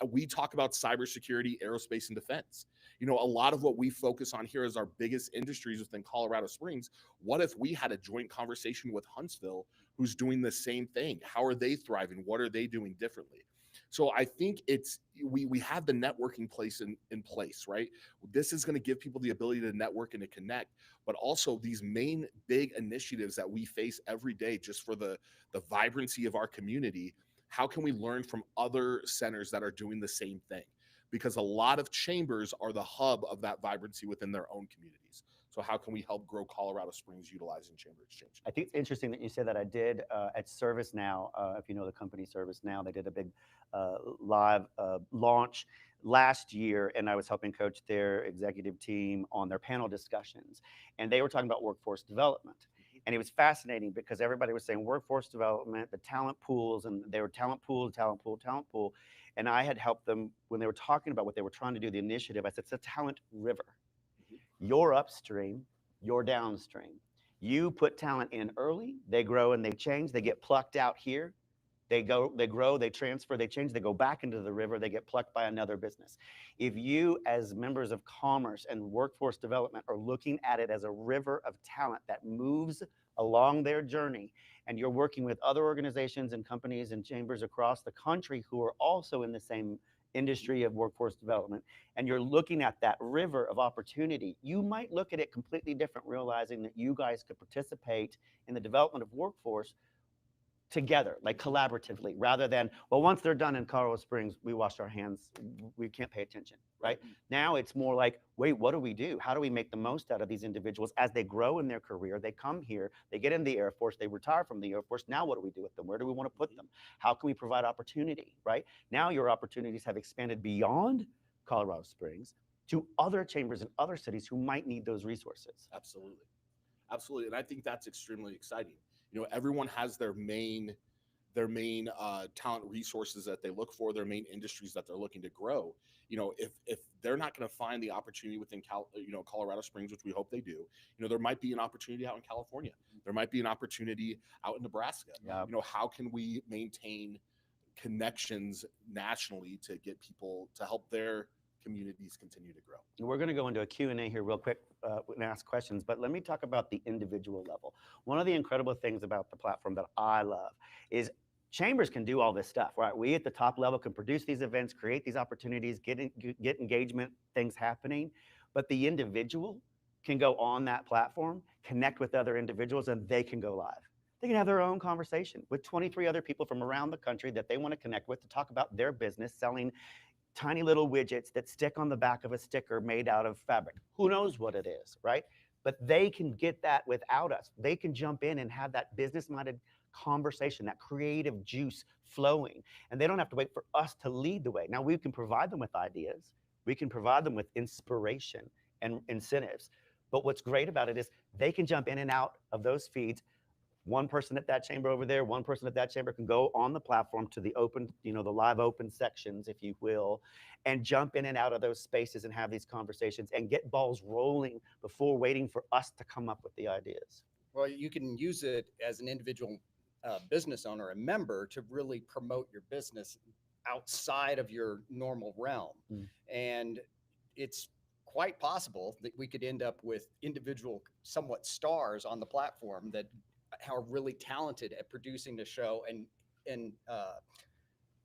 We talk about cybersecurity, aerospace, and defense. A lot of what we focus on here is our biggest industries within Colorado Springs. What if we had a joint conversation with Huntsville, who's doing the same thing? How are they thriving? What are they doing differently? So I think we have the networking place in place, right? This is going to give people the ability to network and to connect, but also these main big initiatives that we face every day just for the vibrancy of our community. How can we learn from other centers that are doing the same thing? Because a lot of chambers are the hub of that vibrancy within their own communities. So how can we help grow Colorado Springs utilizing Chamber XChange? I think it's interesting that you said that. I did at ServiceNow, if you know the company ServiceNow, they did a big live launch last year, and I was helping coach their executive team on their panel discussions, and they were talking about workforce development. And it was fascinating because everybody was saying workforce development, the talent pools, and they were talent pool, talent pool, talent pool. And I had helped them when they were talking about what they were trying to do, the initiative. I said, it's a talent river. You're upstream, you're downstream. You put talent in early, they grow and they change, they get plucked out here. They go, they grow, they transfer, they change, they go back into the river, they get plucked by another business. If you, as members of commerce and workforce development, are looking at it as a river of talent that moves along their journey, and you're working with other organizations and companies and chambers across the country who are also in the same industry of workforce development, and you're looking at that river of opportunity, you might look at it completely different, realizing that you guys could participate in the development of workforce together, like collaboratively, rather than, well, once they're done in Colorado Springs, we wash our hands, we can't pay attention, right? Now it's more like, wait, what do we do? How do we make the most out of these individuals as they grow in their career? They come here, they get in the Air Force, they retire from the Air Force. Now what do we do with them? Where do we want to put them? How can we provide opportunity, right? Now your opportunities have expanded beyond Colorado Springs to other chambers in other cities who might need those resources. Absolutely. Absolutely. And I think that's extremely exciting. You know, everyone has their main talent resources that they look for, their main industries that they're looking to grow. You know, if they're not going to find the opportunity within Colorado Springs, which we hope they do, you know, there might be an opportunity out in California. There might be an opportunity out in Nebraska. Yeah. You know, how can we maintain connections nationally to get people to help their communities continue to grow? We're going to go into a Q&A here real quick and ask questions, but let me talk about the individual level. One of the incredible things about the platform that I love is chambers can do all this stuff, right? We at the top level can produce these events, create these opportunities, get engagement, things happening, but the individual can go on that platform, connect with other individuals, and they can go live. They can have their own conversation with 23 other people from around the country that they want to connect with to talk about their business, selling tiny little widgets that stick on the back of a sticker made out of fabric. Who knows what it is, right? But they can get that without us. They can jump in and have that business-minded conversation, that creative juice flowing. And they don't have to wait for us to lead the way. Now, we can provide them with ideas. We can provide them with inspiration and incentives. But what's great about it is they can jump in and out of those feeds. One person at that chamber over there, one person at that chamber can go on the platform to the open, you know, the live open sections, if you will, and jump in and out of those spaces and have these conversations and get balls rolling before waiting for us to come up with the ideas. Well, you can use it as an individual business owner, a member, to really promote your business outside of your normal realm. And it's quite possible that we could end up with individual somewhat stars on the platform that are really talented at producing the show and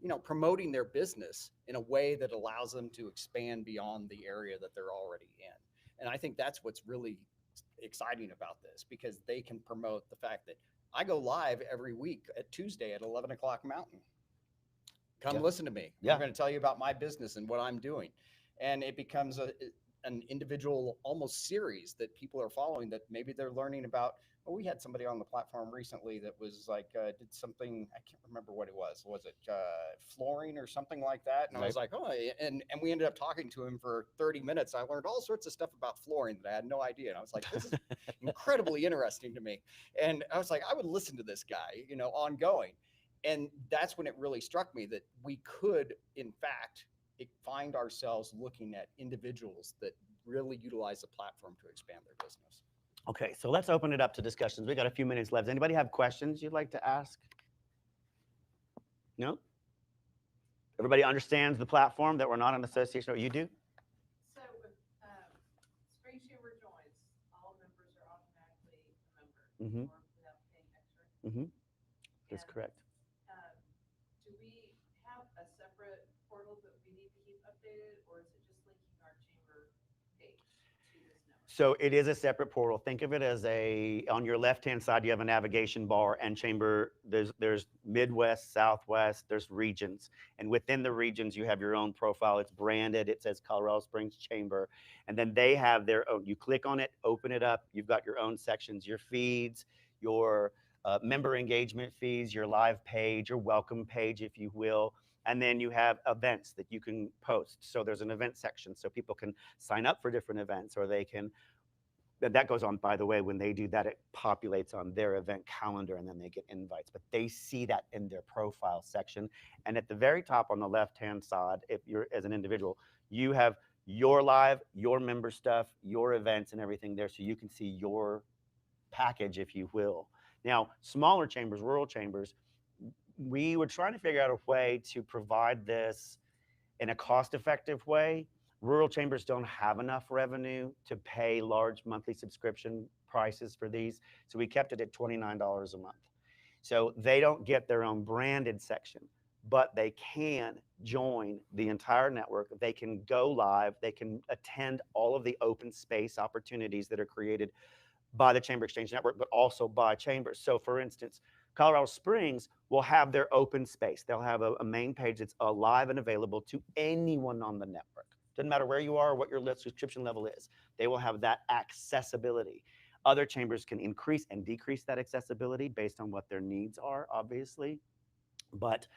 you know, promoting their business in a way that allows them to expand beyond the area that they're already in. And I think that's what's really exciting about this, because they can promote the fact that I go live every week at Tuesday at 11 o'clock Mountain. Come listen to me. I'm going to tell you about my business and what I'm doing. And it becomes an individual almost series that people are following, that maybe they're learning about. Well, we had somebody on the platform recently that was like, did something, I can't remember what it was. Was it flooring or something like that? And I was like, oh, and we ended up talking to him for 30 minutes. I learned all sorts of stuff about flooring that I had no idea. And I was like, this is incredibly interesting to me. And I was like, I would listen to this guy, you know, ongoing. And that's when it really struck me that we could, in fact, find ourselves looking at individuals that really utilize the platform to expand their business. Okay, so let's open it up to discussions. We got a few minutes left. Anybody have questions you'd like to ask? No? Everybody understands the platform, that we're not an association, or you do? So if Spring Chamber joins, all members are automatically a member, or without paying extra. That's correct. Do we have a separate integrated, or is it just linking our chamber page to this network? So it is a separate portal. Think of it as on your left-hand side, you have a navigation bar and chamber. There's Midwest, Southwest, there's regions. And within the regions, you have your own profile. It's branded. It says Colorado Springs Chamber. And then they have their own. You click on it, open it up. You've got your own sections, your feeds, your member engagement feeds, your live page, your welcome page, if you will. And then you have events that you can post. So there's an event section so people can sign up for different events, or they can, that goes on, by the way, when they do that, it populates on their event calendar and then they get invites, but they see that in their profile section. And at the very top on the left-hand side, if you're as an individual, you have your live, your member stuff, your events and everything there, so you can see your package, if you will. Now, smaller chambers, rural chambers, we were trying to figure out a way to provide this in a cost-effective way. Rural chambers don't have enough revenue to pay large monthly subscription prices for these, so we kept it at $29 a month. So they don't get their own branded section, but they can join the entire network. They can go live. They can attend all of the open space opportunities that are created by the Chamber XChange Network, but also by chambers. So for instance, Colorado Springs will have their open space. They'll have a main page that's alive and available to anyone on the network. Doesn't matter where you are or what your subscription level is. They will have that accessibility. Other chambers can increase and decrease that accessibility based on what their needs are, obviously. But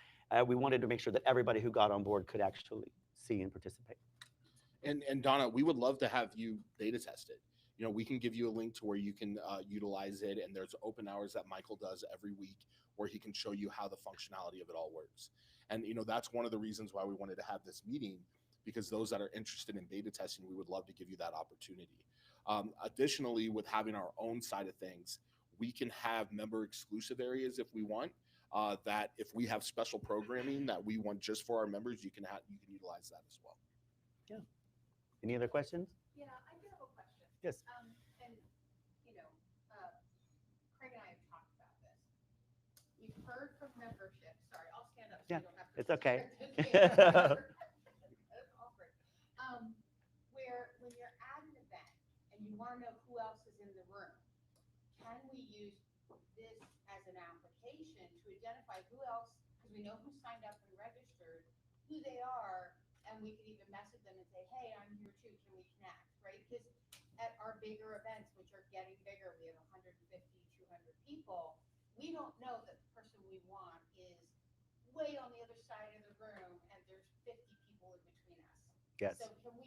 we wanted to make sure that everybody who got on board could actually see and participate. And Donna, we would love to have you beta test it. You know, we can give you a link to where you can utilize it, and there's open hours that Michael does every week where he can show you how the functionality of it all works. And, you know, that's one of the reasons why we wanted to have this meeting, because those that are interested in beta testing, we would love to give you that opportunity. Additionally, with having our own side of things, we can have member exclusive areas if we want, that if we have special programming that we want just for our members, you can utilize that as well. Yeah. Any other questions? Yeah, I do have a question. Yes. And, you know, Craig and I have talked about this. We've heard from membership. Sorry, I'll stand up so Yeah, you don't have to. it's okay. That's awkward. Where when you're at an event and you want to know who else is in the room, can we use this as an application to identify who else, because we know who signed up and registered, who they are, and we could even message them and say, hey, I'm here too, can we connect, right? Because at our bigger events, which are getting bigger, we have 150, 200 people, we don't know that the person we want is way on the other side of the room and there's 50 people in between us. Yes. So can we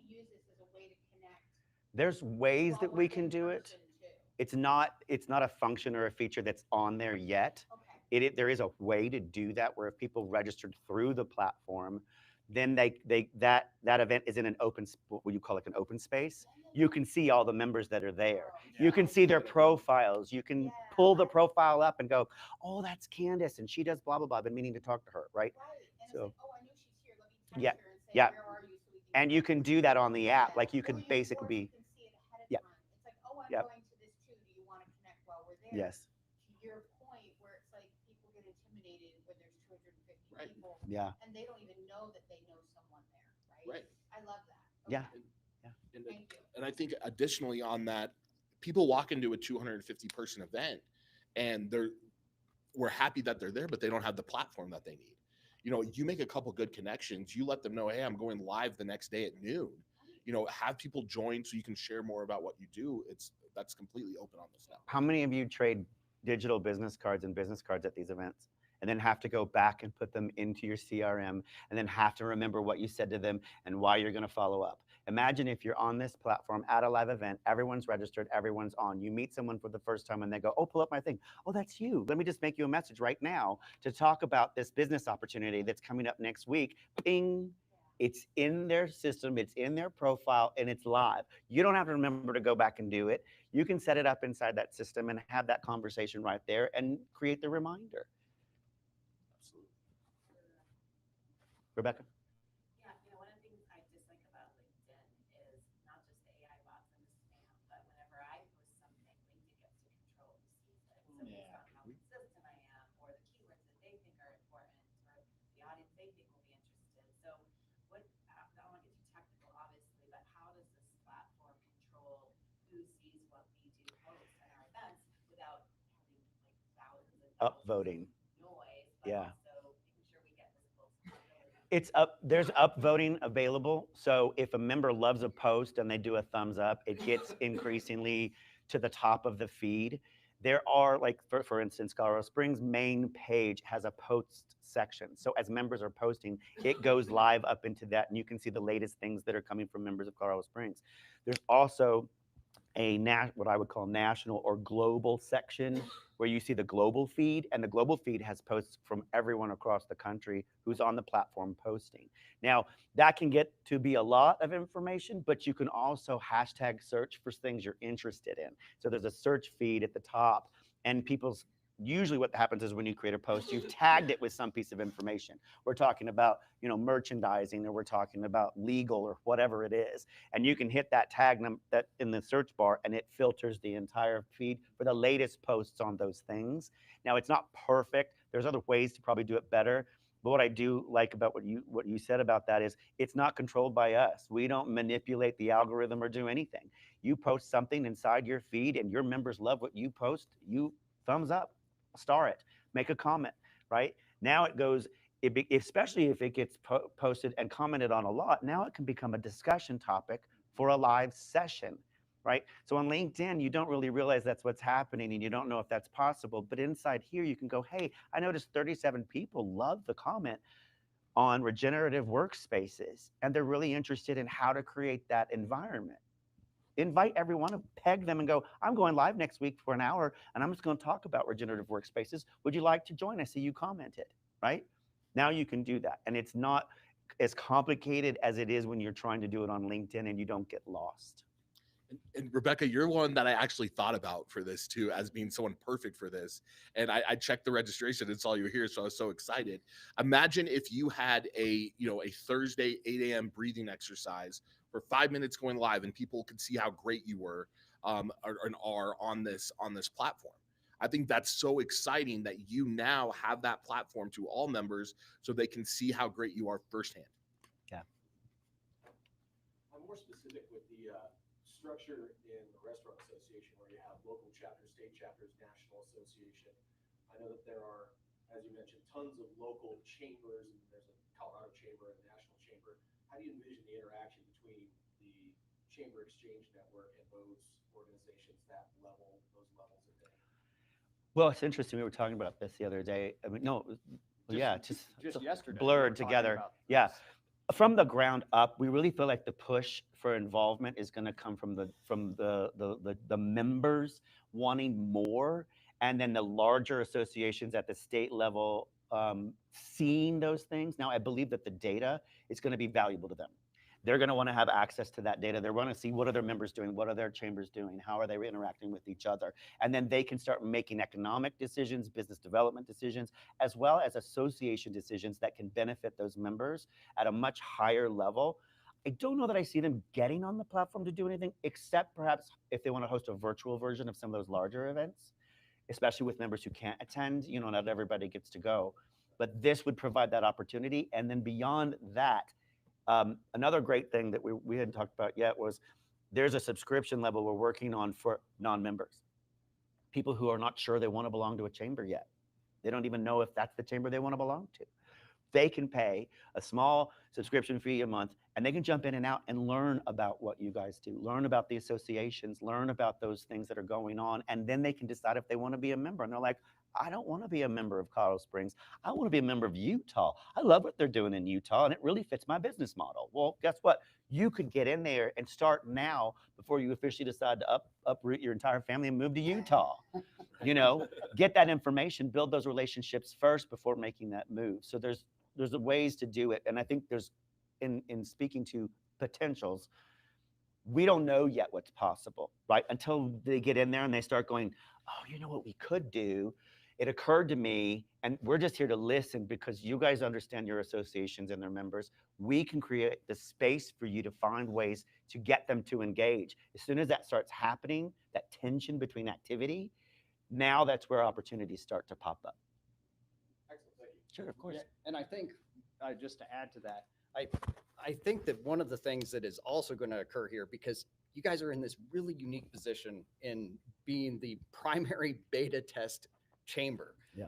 use this as a way to connect? There's ways while that we're we can in do it. person too? It's not a function or a feature that's on there yet. Okay. There is a way to do that where if people registered through the platform, then that event is in an open, what you call like an open space. You can see all the members that are there. You can see their profiles. You can pull the profile up and go, oh, that's Candace and she does blah, blah, blah. I've been meaning to talk to her, right? Right. And So, it's like, oh, I know she's here. Let me text yeah, her and say, yeah. where are you? So we can And you can do that on the app. Like you could Or basically you be, can see it ahead of yeah. time. It's like, oh, I'm Yep. going to this too. Do you want to connect while we're there? yes, To your point, where it's like people get intimidated when there's 250 Right. people yeah, and they don't even know that they know someone there, right? Right. I love that. yeah. And, Thank you. and I think additionally on that, people walk into a 250 person event and we're happy that they're there, but they don't have the platform that they need. You know, you make a couple good connections, you let them know, hey, I'm going live the next day at noon. You know, have people join so you can share more about what you do. That's completely open on this now. How many of you trade digital business cards and business cards at these events and then have to go back and put them into your CRM and then have to remember what you said to them and why you're going to follow up? Imagine if you're on this platform at a live event, everyone's registered, everyone's on. You meet someone for the first time and they go, oh, pull up my thing. Oh, that's you. Let me just make you a message right now to talk about this business opportunity that's coming up next week. Ping. It's in their system, it's in their profile, and it's live. You don't have to remember to go back and do it. You can set it up inside that system and have that conversation right there and create the reminder. Absolutely. Rebecca? Yeah, you know, one of the things I dislike about LinkedIn is not just the AI bots and the spam, but whenever I post something, LinkedIn gets to control who sees it. So based on how consistent I am, or the keywords that they think are important, or the audience they think will be interested. So upvoting. noise, but Yeah. also making sure we get visible. So really It's up, there's upvoting available. So if a member loves a post and they do a thumbs up, it gets increasingly to the top of the feed. There are, like, for instance, Colorado Springs main page has a post section. So as members are posting, it goes live up into that, and you can see the latest things that are coming from members of Colorado Springs. There's also a what I would call national or global section where you see the global feed, and the global feed has posts from everyone across the country who's on the platform posting. Now, that can get to be a lot of information, but you can also hashtag search for things you're interested in. So there's a search feed at the top, and people's usually what happens is when you create a post, you've tagged it with some piece of information. We're talking about, you know, merchandising, or we're talking about legal, or whatever it is. And you can hit that tag that in the search bar, and it filters the entire feed for the latest posts on those things. Now, it's not perfect. There's other ways to probably do it better. But what I do like about what you said about that is it's not controlled by us. We don't manipulate the algorithm or do anything. You post something inside your feed and your members love what you post, you thumbs up, star it, make a comment, right? Now it goes, especially if it gets posted and commented on a lot, now it can become a discussion topic for a live session, right? So on LinkedIn, you don't really realize that's what's happening, and you don't know if that's possible. But inside here, you can go, hey, I noticed 37 people love the comment on regenerative workspaces, and they're really interested in how to create that environment. Invite everyone, peg them and go, I'm going live next week for an hour, and I'm just going to talk about regenerative workspaces. Would you like to join? I see you commented, right? Now you can do that. And it's not as complicated as it is when you're trying to do it on LinkedIn, and you don't get lost. And Rebecca, you're one that I actually thought about for this too, as being someone perfect for this. And I checked the registration and saw you were here, so I was so excited. Imagine if you had a Thursday 8 a.m. breathing exercise for 5 minutes going live, and people could see how great you were and are on this platform. I think that's so exciting that you now have that platform to all members, so they can see how great you are firsthand. Yeah. I'm more specific with the structure in the restaurant association, where you have local chapters, state chapters, national association. I know that there are, as you mentioned, tons of local chambers, and there's a Colorado chamber and a national chamber. How do you envision the interaction between the Chamber XChange Network and those organizations, that level, those levels of thing? Well, it's interesting. We were talking about this the other day. I mean, no, just yesterday blurred together. Yeah. From the ground up, we really feel like the push for involvement is going to come from the members wanting more, and then the larger associations at the state level seeing those things. Now, I believe that the data is going to be valuable to them. They're going to want to have access to that data. They want to see, what are their members doing? What are their chambers doing? How are they interacting with each other? And then they can start making economic decisions, business development decisions, as well as association decisions that can benefit those members at a much higher level. I don't know that I see them getting on the platform to do anything, except perhaps if they want to host a virtual version of some of those larger events, especially with members who can't attend. You know, not everybody gets to go. But this would provide that opportunity. And then beyond that, another great thing that we hadn't talked about yet was there's a subscription level we're working on for non-members, people who are not sure they want to belong to a chamber yet. They don't even know if that's the chamber they want to belong to. They can pay a small subscription fee a month, and they can jump in and out and learn about what you guys do, learn about the associations, learn about those things that are going on, and then they can decide if they want to be a member. And they're like, I don't want to be a member of Colorado Springs. I want to be a member of Utah. I love what they're doing in Utah, and it really fits my business model. Well, guess what? You could get in there and start now before you officially decide to uproot your entire family and move to Utah. You know, get that information, build those relationships first before making that move. So there's ways to do it. And I think there's, in speaking to potentials, we don't know yet what's possible, right? Until they get in there and they start going, oh, you know what we could do? It occurred to me, and we're just here to listen because you guys understand your associations and their members. We can create the space for you to find ways to get them to engage. As soon as that starts happening, that tension between activity, now that's where opportunities start to pop up. Excellent, thank you. Sure, of course. Yeah, and I think, just to add to that, I think that one of the things that is also going to occur here, because you guys are in this really unique position in being the primary beta test chamber. Yeah.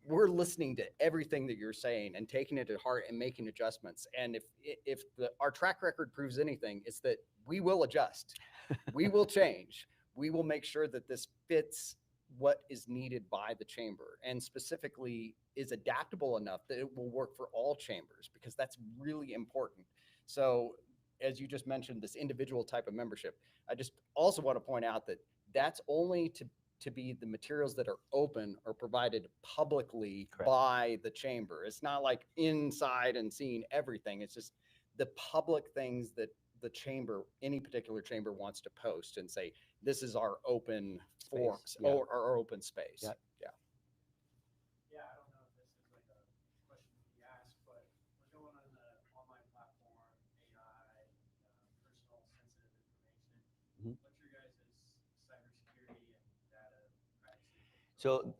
We're listening to everything that you're saying and taking it to heart and making adjustments. And if our track record proves anything, it's that we will adjust, we will change, we will make sure that this fits what is needed by the chamber, and specifically is adaptable enough that it will work for all chambers, because that's really important. So as you just mentioned, this individual type of membership, I just also want to point out that that's only to be the materials that are open or provided publicly Correct. by the chamber. It's not like inside and seeing everything. It's just the public things that the chamber, any particular chamber, wants to post and say, this is our open forums, Space, yeah. or our open space. Yeah. Yeah. Yeah, I don't know if this is like a question to be asked, but we're going on the online platform, AI, personal sensitive information. Mhm. What's your guys' cybersecurity and data privacy? So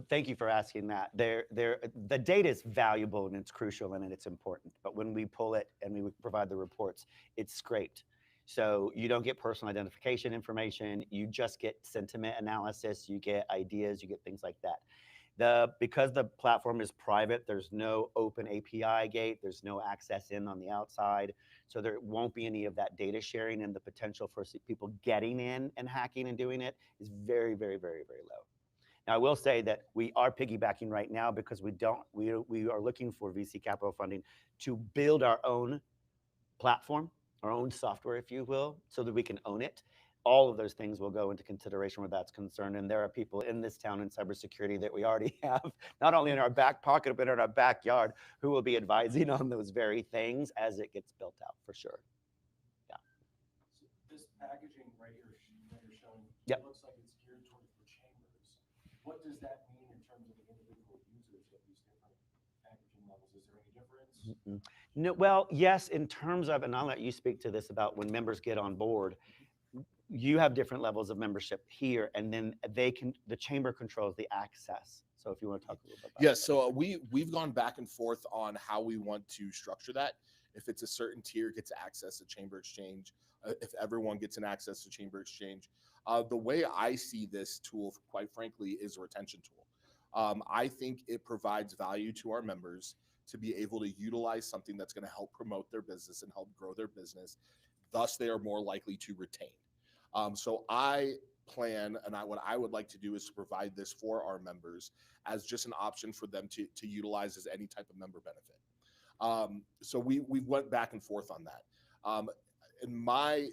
thank you for asking that. The data is valuable and it's crucial and it's important. But when we pull it and we provide the reports, it's scraped. So you don't get personal identification information. You just get sentiment analysis. You get ideas. You get things like that. Because the platform is private, there's no open API gate. There's no access in on the outside. So there won't be any of that data sharing, and the potential for people getting in and hacking and doing it is very, very, very, very low. Now, I will say that we are piggybacking right now because we are looking for VC capital funding to build our own platform, our own software, if you will, so that we can own it. All of those things will go into consideration where that's concerned. And there are people in this town in cybersecurity that we already have, not only in our back pocket, but in our backyard, who will be advising on those very things as it gets built out, for sure. So this packaging right here that you're showing, Yep. It looks like it's geared towards the chambers. What does that mean in terms of the individual users of these different packaging levels? Is there any difference? Mm-mm. No, well, yes, in terms of, and I'll let you speak to this about when members get on board. You have different levels of membership here, and then the chamber controls the access. So if you want to talk a little bit about Yes, so we've gone back and forth on how we want to structure that. If it's a certain tier gets access to Chamber XChange, if everyone gets an access to Chamber XChange. The way I see this tool, quite frankly, is a retention tool. I think it provides value to our members to be able to utilize something that's going to help promote their business and help grow their business. Thus, they are more likely to retain. So I plan, and what I would like to do is to provide this for our members as just an option for them to utilize as any type of member benefit. So we went back and forth on that. In my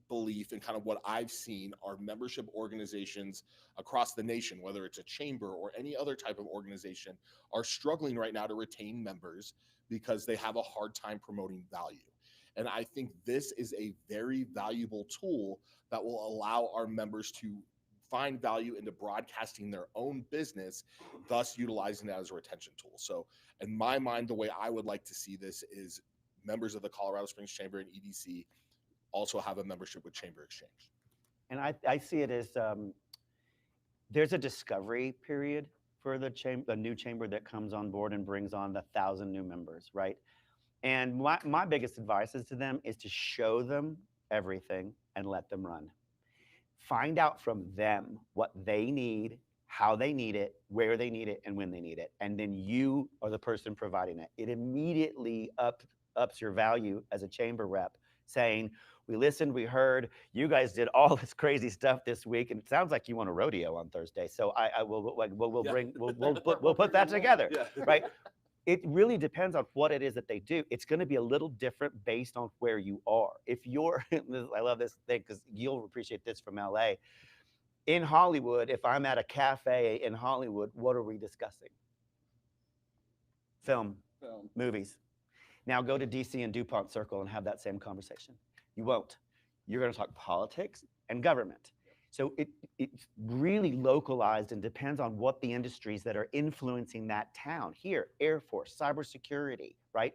belief and kind of what I've seen are membership organizations across the nation, whether it's a chamber or any other type of organization, are struggling right now to retain members because they have a hard time promoting value. And I think this is a very valuable tool that will allow our members to find value into broadcasting their own business, thus utilizing that as a retention tool. So in my mind, the way I would like to see this is members of the Colorado Springs Chamber and EDC also have a membership with Chamber XChange. And I see it as there's a discovery period for the new chamber that comes on board and brings on the 1,000 new members, right? And my biggest advice is to them is to show them everything and let them run. Find out from them what they need, how they need it, where they need it, and when they need it. And then you are the person providing it. It immediately ups your value as a chamber rep, saying, we listened, we heard, you guys did all this crazy stuff this week, and it sounds like you want a rodeo on Thursday. So we'll put that together, right? It really depends on what it is that they do. It's going to be a little different based on where you are. If you're, I love this thing because you'll appreciate this from LA. In Hollywood, if I'm at a cafe in Hollywood, what are we discussing? Film, movies. Now go to DC and DuPont Circle and have that same conversation. You won't. You're going to talk politics and government. So it's really localized and depends on what the industries that are influencing that town. Here, Air Force, cybersecurity, right?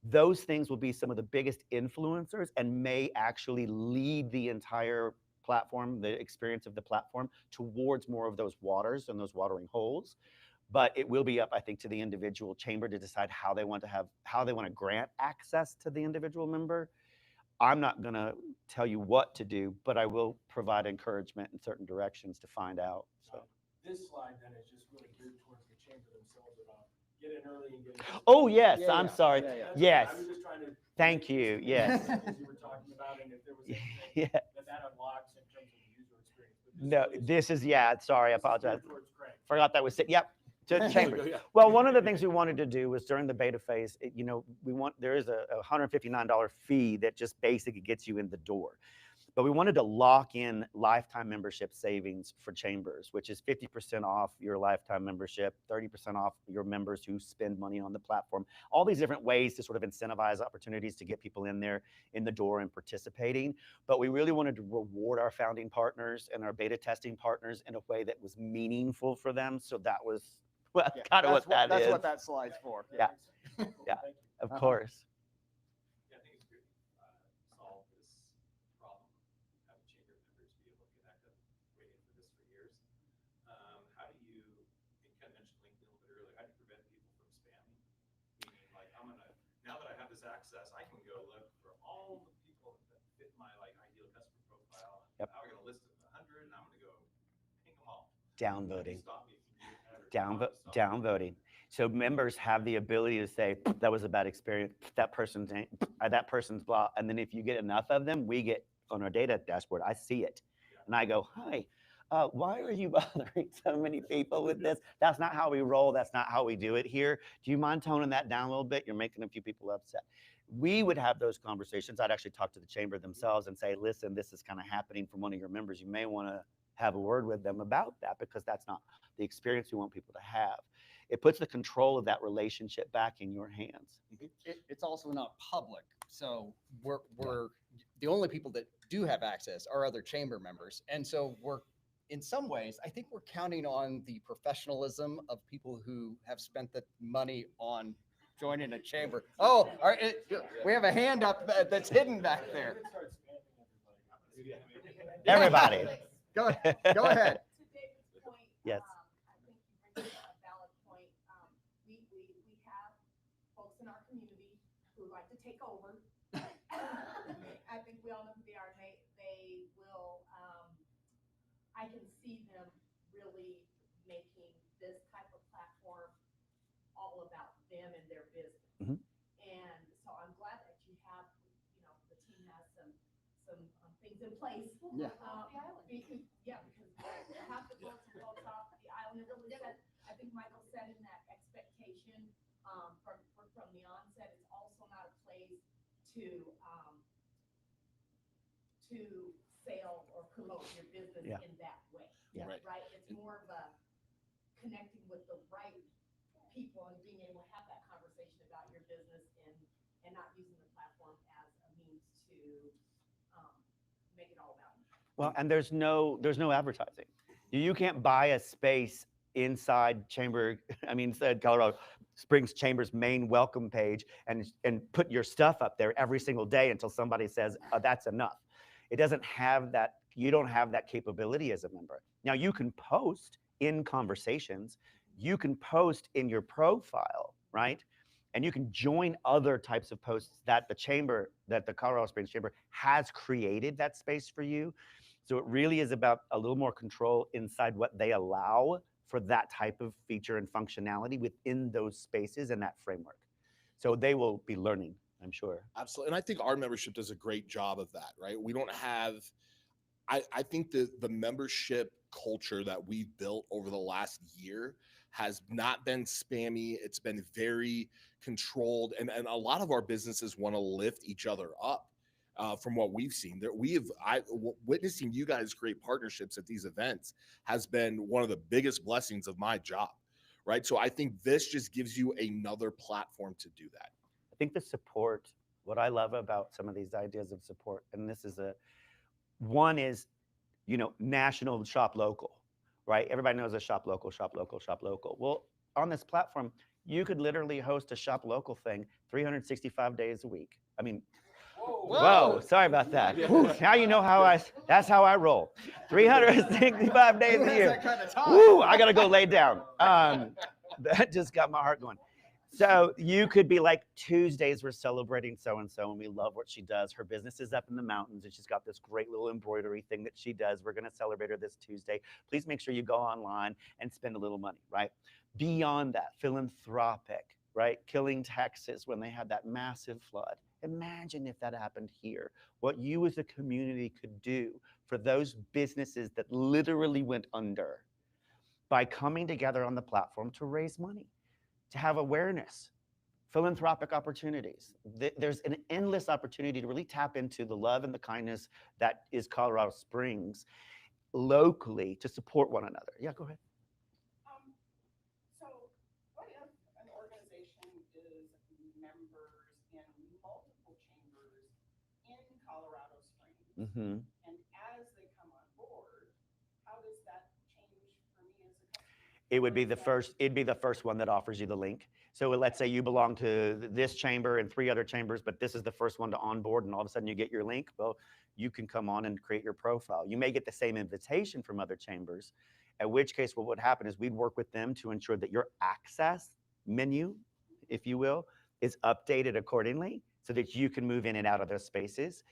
Those things will be some of the biggest influencers and may actually lead the entire platform, the experience of the platform, towards more of those waters and those watering holes. But it will be up, I think, to the individual chamber to decide how they want to grant access to the individual member. I'm not going to tell you what to do, but I will provide encouragement in certain directions to find out. So this slide then is just really geared towards the chamber themselves about get in early and get in. Oh, yes, Yeah, I'm yeah. sorry. Yeah, yeah. That's Yes. okay. I was just trying to. Thank you. Yes. As you were talking about, and if there was anything Yeah. that unlocks in terms of the user experience. But No, really is- this is, yeah, sorry, I this is apologize. geared towards Craig. Forgot that was, yep, to Chambers. Yeah. Well, one of the things we wanted to do was during the beta phase, there is a $159 fee that just basically gets you in the door. But we wanted to lock in lifetime membership savings for Chambers, which is 50% off your lifetime membership, 30% off your members who spend money on the platform. All these different ways to sort of incentivize opportunities to get people in there, in the door and participating. But we really wanted to reward our founding partners and our beta testing partners in a way that was meaningful for them. So that was kind of what that is. That's what that slide's for. Yeah. Yeah, Thank you. of course. Yeah, I think it's good. Solve this problem, having chamber members be able to connect up, waiting for this for years. How do you, kind of mentioned LinkedIn a little bit earlier, how do you prevent people from spamming? Meaning, like, now that I have this access, I can go look for all the people that fit my ideal customer profile. Yep. Now I got a list of 100, and I'm going to go ping them all. Downvoting. Stop me from doing that, or stop me. Downvoting. So members have the ability to say, that was a bad experience, that person's blah. And then if you get enough of them, we get on our data dashboard, I see it. And I go, hi, why are you bothering so many people with this? That's not how we roll. That's not how we do it here. Do you mind toning that down a little bit? You're making a few people upset. We would have those conversations. I'd actually talk to the chamber themselves and say, listen, this is kind of happening from one of your members. You may want to have a word with them about that, because that's not the experience we want people to have. It puts the control of that relationship back in your hands. It's also not public, so we're the only people that do have access are other chamber members, and so we're in some ways, I think we're counting on the professionalism of people who have spent the money on joining a chamber. Oh, we have a hand up that's hidden back there. Everybody. Go ahead. Go ahead. To David's point, Yes. I think you bring up a valid point. We have folks in our community who like to take over. I think we all know who they are. They will, I can see them really making this type of platform all about them and their business. Mhm. And so I'm glad that you have, the team has some things in place. Yeah. Because half the folks off the island, it really said, I think Michael said in that expectation, from the onset, it's also not a place to sell or promote your business Yeah. in that way. Yeah. Right? It's more of a connecting with the right people and being able to have that conversation about your business and not using the platform as a means to make it all about you. Well, and there's no advertising. You can't buy a space inside inside Colorado Springs Chamber's main welcome page and put your stuff up there every single day until somebody says, oh, that's enough. It doesn't have that. You don't have that capability as a member. Now you can post in conversations, you can post in your profile, right? And you can join other types of posts that the Colorado Springs Chamber has created that space for you. So it really is about a little more control inside what they allow for that type of feature and functionality within those spaces and that framework. So they will be learning, I'm sure. Absolutely. And I think our membership does a great job of that, right? We don't have, I think the membership culture that we've built over the last year has not been spammy. It's been very controlled. And a lot of our businesses want to lift each other up. From what we've seen, witnessing you guys create partnerships at these events has been one of the biggest blessings of my job, right? So I think this just gives you another platform to do that. I think the support, what I love about some of these ideas of support, and this is one is, national shop local, right? Everybody knows a shop local, shop local, shop local. Well, on this platform, you could literally host a shop local thing 365 days a week. I mean, whoa, sorry about that. Whew, now you know that's how I roll. 365 days a year. Woo, I gotta go lay down. That just got my heart going. So you could be like, Tuesdays we're celebrating so-and-so, and we love what she does. Her business is up in the mountains, and she's got this great little embroidery thing that she does. We're going to celebrate her this Tuesday. Please make sure you go online and spend a little money, right? Beyond that, philanthropic, right? Killing Texas when they had that massive flood. Imagine if that happened here. What you as a community could do for those businesses that literally went under by coming together on the platform to raise money, to have awareness, philanthropic opportunities. There's an endless opportunity to really tap into the love and the kindness that is Colorado Springs locally to support one another. Yeah, go ahead. So what if an organization is members in multiple chambers in Colorado Springs? Mm-hmm. And as they come on board, how does that change for me as a customer? It would be the first, it'd be the first one that offers you the link. So let's say you belong to this chamber and 3 other chambers, but this is the first one to onboard, and all of a sudden you get your link. Well, you can come on and create your profile. You may get the same invitation from other chambers, at which case what would happen is we'd work with them to ensure that your access menu, if you will, is updated accordingly so that you can move in and out of those spaces.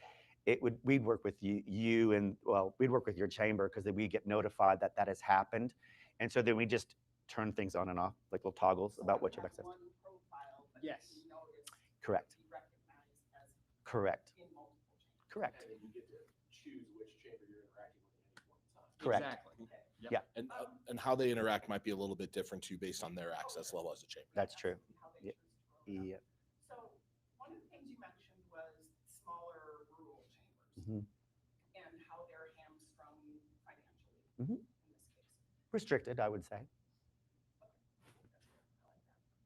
We'd work with you and, well, we'd work with your chamber because then we get notified that that has happened. And so then we just turn things on and off, like little toggles about what you have access to. One profile, but Yes. you notice Correct. be recognized as Correct. in multiple chambers. Correct. And you get to choose which chamber you're interacting with at any point in time. Correct. Exactly. Yeah, And how they interact might be a little bit different too, based on their access level as a chamber. that's true. How they Yeah. choose to roll it out. Yeah. So one of the things you mentioned was smaller rural chambers Mhm. and how they're hamstrung financially Mhm. in this case. Restricted, I would say.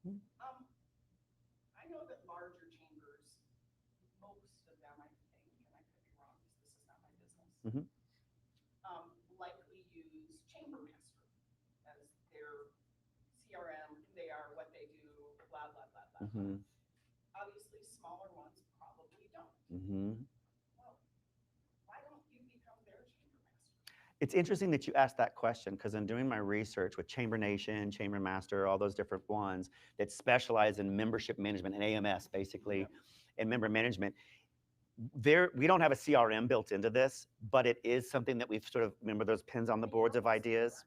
Um, I know that larger chambers, most of them, I think, and I could be wrong because this is not my business, Mhm. likely use Chamber Master as their CRM, who they are, what they do, blah, blah, blah, blah. Mhm. Obviously, smaller ones probably don't. Mhm. Well, why don't you become their Chamber Master? It's interesting that you asked that question because in doing my research with Chamber Nation, Chamber Master, all those different ones that specialize in membership management and AMS basically, and member management, we don't have a CRM built into this, but it is something that we've sort of, remember those pins on the boards of ideas?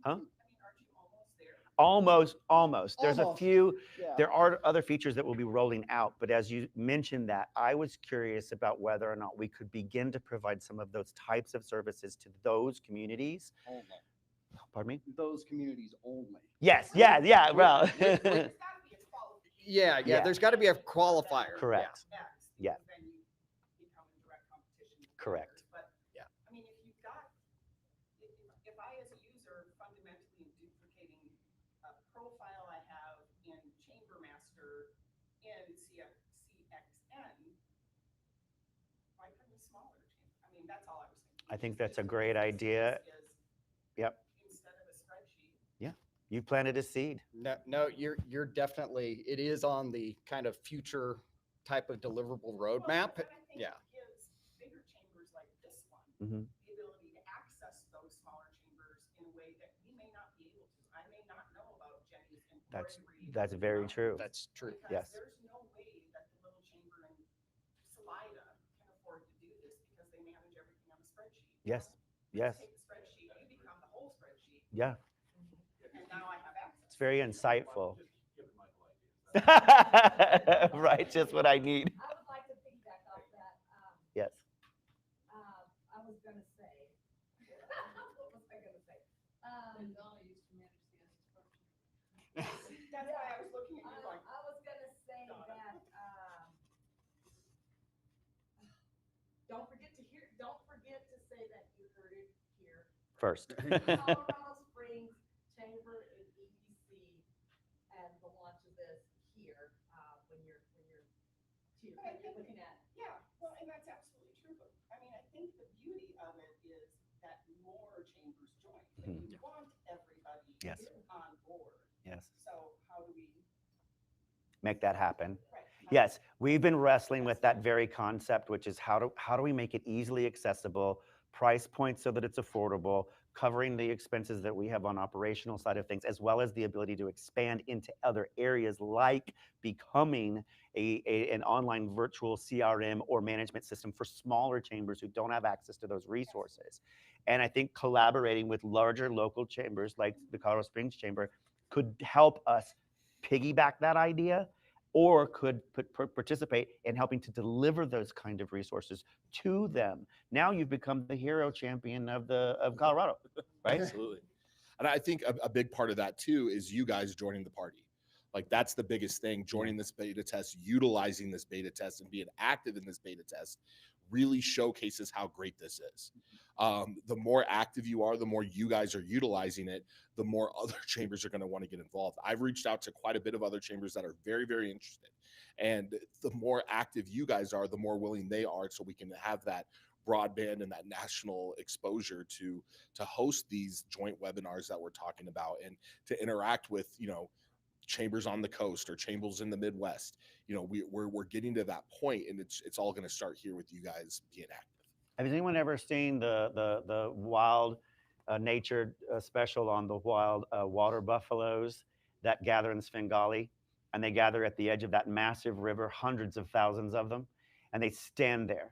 Huh? I mean, aren't you almost there? Almost. There's a Almost. few, Yeah. there are other features that we'll be rolling out, but as you mentioned that, I was curious about whether or not we could begin to provide some of those types of services to those communities. Only. Pardon me? Those communities only. Yes, yeah, well. There's gotta be a qualification. Yeah. Yeah. There's got to be a qualifier. Correct. X, Yeah. because then you become in direct competition with Correct. others. But Yeah. I mean, if you've got, if I as a user fundamentally am duplicating a profile I have in Chamber Master in CXN, why couldn't a smaller chamber? I mean, that's all I was thinking. I think Just that's a use great business idea. case is Yep. Instead of a spreadsheet. You planted a seed. No, you're definitely, it is on the kind of future type of deliverable roadmap. But I think Yeah. it gives bigger chambers like this one Mhm. the ability to access those smaller chambers in a way that we may not be able to. I may not know about Jenny's embroidery. That's very true. That's true. Because Yes. there's no way that the little chamber in Salida can afford to do this because they manage everything on a spreadsheet. Yes. Let's Yes. take the spreadsheet, you become the whole spreadsheet, Yeah. and now I have access. It's very insightful. Just giving Michael ideas. Right, just what I need. I would like to piggyback off that. Yes. I was gonna say, what was I gonna say? Donna used to manage the spreadsheet. That's why I was looking at you like, I was gonna say Donna. that, don't forget to say that you heard it here. First. Colorado Springs Chamber and EDC and the launch of this here, when you're looking at. yeah, well, and that's absolutely true, but I mean, I think the beauty of it is that more chambers join. Like, Mhm. you want everybody Yes. on board. Yes. So how do we? Make that happen. Right. Yes, we've been wrestling with that very concept, which is how do we make it easily accessible, price points so that it's affordable, covering the expenses that we have on operational side of things, as well as the ability to expand into other areas like becoming an online virtual CRM or management system for smaller chambers who don't have access to those resources. And I think collaborating with larger local chambers like the Colorado Springs Chamber could help us piggyback that idea, or could participate in helping to deliver those kind of resources to them. Now you've become the hero champion of Colorado, right? Absolutely. And I think a big part of that too is you guys joining the party. Like that's the biggest thing, joining this beta test, utilizing this beta test and being active in this beta test really showcases how great this is. The more active you are, the more you guys are utilizing it, the more other chambers are going to want to get involved. I've reached out to quite a bit of other chambers that are very, very interested. And the more active you guys are, the more willing they are, so we can have that broadband and that national exposure to host these joint webinars that we're talking about, and to interact with, you know, chambers on the coast or chambers in the Midwest. You know, we're getting to that point, and it's all going to start here with you guys being active. Has anyone ever seen the wild nature special on the wild water buffaloes that gather in Svengali? And they gather at the edge of that massive river, hundreds of thousands of them, and they stand there,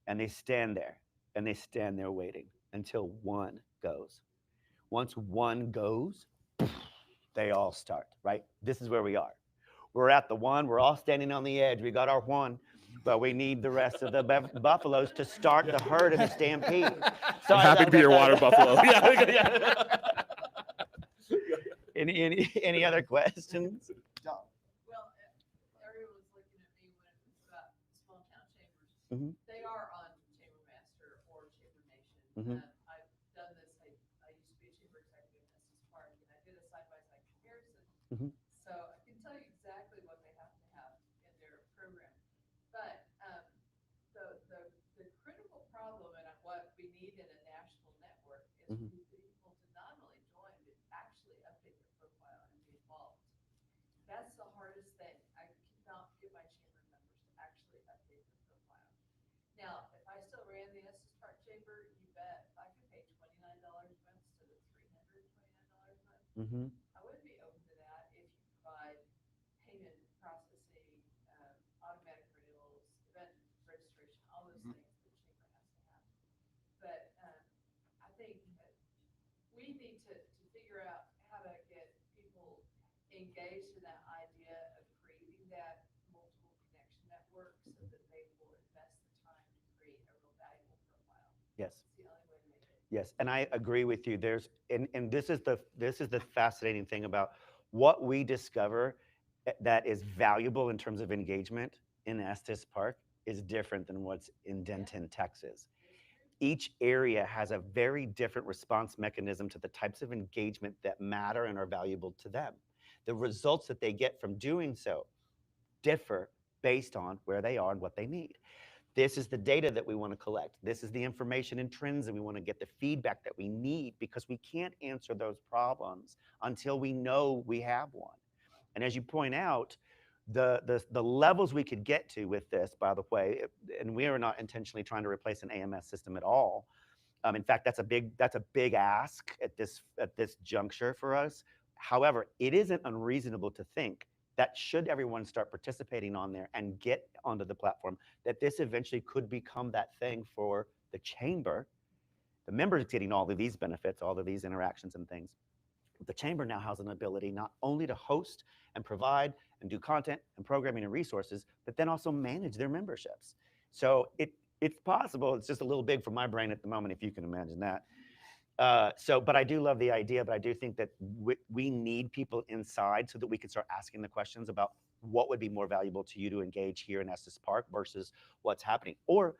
and they stand there, and they stand there waiting until one goes. Once one goes, they all start, right? This is where we are. We're at the one, we're all standing on the edge. We got our one, but we need the rest of the buffaloes to start the herd and the stampede. I'm happy to be your water buffalo. Yeah. Any other questions? Well, everyone was looking at me when it was about small town chambers. Mhm. They are on Chamber Master or Chamber Nation. Mhm. I've done this. I used to be a chamber executive in Estes Park, and I did a side-by-side comparison. Mhm. So I can tell you exactly what they have to have in their program. But the critical problem and what we need in a national network is Mhm. for people to not only join, but actually update their profile and be involved. That's the hardest thing. I cannot get my chamber members to actually update their profile. Now, if I still ran the Estes Park Chamber, you bet I could pay $29 a month instead of $329 a month. Mhm. I would be open to that if you provide payment processing, automatic renewals, event registration, all those things that the chamber has to have. But I think that we need to figure out how to get people engaged in that idea of creating that multiple connection network so that they will invest the time to create a real valuable profile. Yes. It's the only way to make it. Yes, and I agree with you. And this is the fascinating thing about what we discover that is valuable in terms of engagement in Estes Park is different than what's in Denton, Texas. Each area has a very different response mechanism to the types of engagement that matter and are valuable to them. The results that they get from doing so differ based on where they are and what they need. This is the data that we want to collect. This is the information and trends that we want to get, the feedback that we need, because we can't answer those problems until we know we have one. And as you point out, the levels we could get to with this, by the way, and we are not intentionally trying to replace an AMS system at all. In fact, that's a big ask at this juncture for us. However, it isn't unreasonable to think that should everyone start participating on there and get onto the platform, that this eventually could become that thing for the chamber. The members getting all of these benefits, all of these interactions and things. The chamber now has an ability not only to host and provide and do content and programming and resources, but then also manage their memberships. So it's possible. It's just a little big for my brain at the moment, if you can imagine that. But I do love the idea, but I do think that we need people inside so that we can start asking the questions about what would be more valuable to you to engage here in Estes Park versus what's happening. Or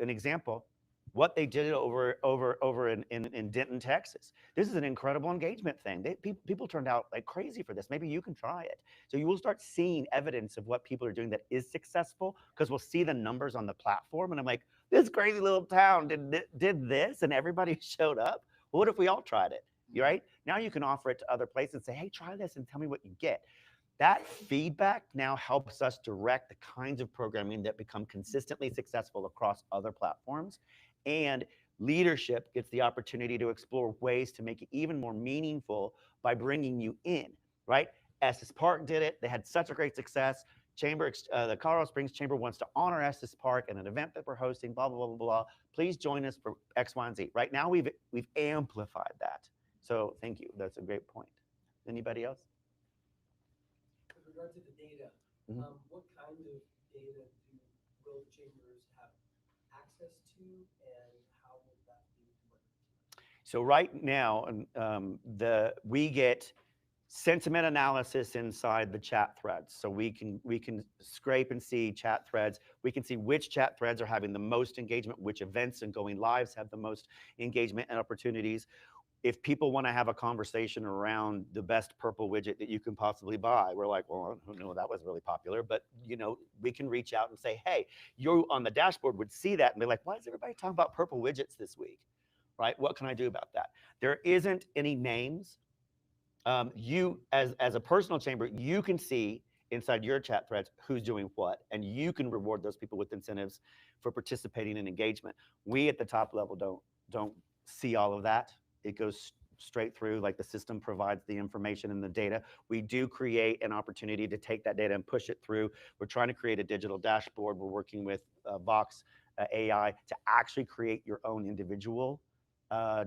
an example, what they did over in Denton, Texas. This is an incredible engagement thing. People turned out like crazy for this. Maybe you can try it. So you will start seeing evidence of what people are doing that is successful, because we'll see the numbers on the platform. And I'm like, this crazy little town did this and everybody showed up. Well, what if we all tried it? Right? Now you can offer it to other places and say, hey, try this and tell me what you get. That feedback now helps us direct the kinds of programming that become consistently successful across other platforms. And Leadership gets the opportunity to explore ways to make it even more meaningful by bringing you in, right? Estes Park did it. They had such a great success. The Colorado Springs Chamber wants to honor Estes Park and an event that we're hosting, blah, blah, blah, blah, blah. Please join us for X, Y, and Z. Right now, we've amplified that. So thank you. That's a great point. Anybody else? With regard to the data, Mhm. What kind of data will the chambers have access to, and how will that be working? So right now, we get sentiment analysis inside the chat threads. So we can scrape and see chat threads. We can see which chat threads are having the most engagement, which events and going lives have the most engagement and opportunities. If people want to have a conversation around the best purple widget that you can possibly buy, we're like, well, I don't know, that was really popular, but we can reach out and say, hey, you on the dashboard would see that and be like, why is everybody talking about purple widgets this week? Right? What can I do about that? There isn't any names. You, as a personal chamber, you can see inside your chat threads who's doing what, and you can reward those people with incentives for participating in engagement. We at the top level don't see all of that. It goes straight through, like the system provides the information and the data. We do create an opportunity to take that data and push it through. We're trying to create a digital dashboard. We're working with Vox AI to actually create your own individual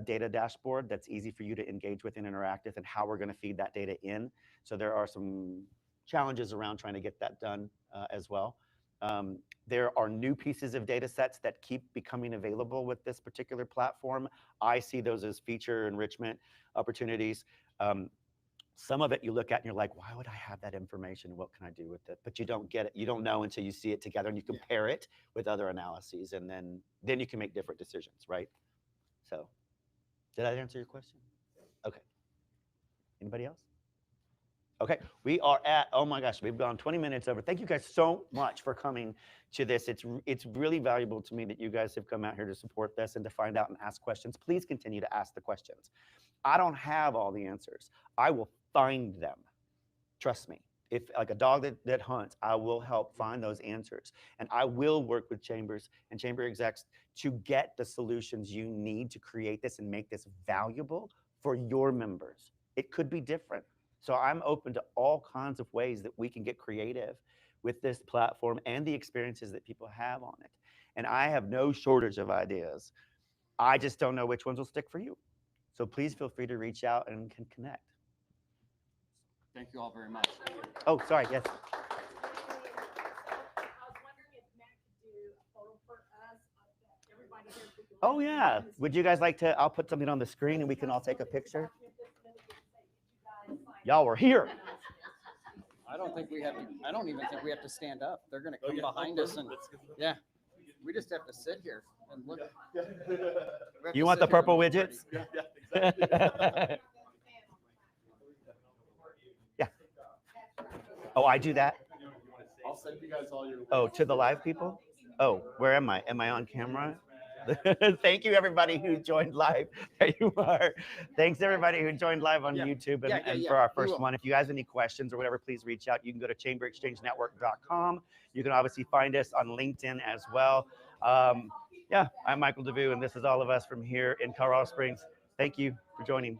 data dashboard that's easy for you to engage with and interact with, and how we're going to feed that data in. So there are some challenges around trying to get that done as well. There are new pieces of data sets that keep becoming available with this particular platform. I see those as feature enrichment opportunities. Some of it you look at and you're like, why would I have that information? What can I do with it? But you don't get it. You don't know until you see it together and you compare it with other analyses, and then you can make different decisions, right? So, did I answer your question? Okay. Anybody else? Okay, we are at, oh my gosh, we've gone 20 minutes over. Thank you guys so much for coming to this. It's really valuable to me that you guys have come out here to support this and to find out and ask questions. Please continue to ask the questions. I don't have all the answers. I will find them. Trust me. If like a dog that hunts, I will help find those answers. And I will work with chambers and chamber execs to get the solutions you need to create this and make this valuable for your members. It could be different. So I'm open to all kinds of ways that we can get creative with this platform and the experiences that people have on it. And I have no shortage of ideas. I just don't know which ones will stick for you. So please feel free to reach out and can connect. Thank you all very much. Oh, sorry, yes. I was wondering if Matt could do a photo for us. Everybody here could do Oh yeah. Would you guys like to, I'll put something on the screen and we can all take a picture. Y'all were here. I don't even think we have to stand up. They're going to come behind us and yeah, we just have to sit here and look. You want the purple widgets? Yeah. Oh, I do that? I'll send you guys all your. Oh, to the live people? Oh, where am I? Am I on camera? Thank you, everybody who joined live. There you are. Thanks, everybody who joined live on YouTube and for our first one. If you guys have any questions or whatever, please reach out. You can go to chamberexchangenetwork.com. You can obviously find us on LinkedIn as well. Yeah, I'm Michael DeVue, and this is all of us from here in Colorado Springs. Thank you for joining.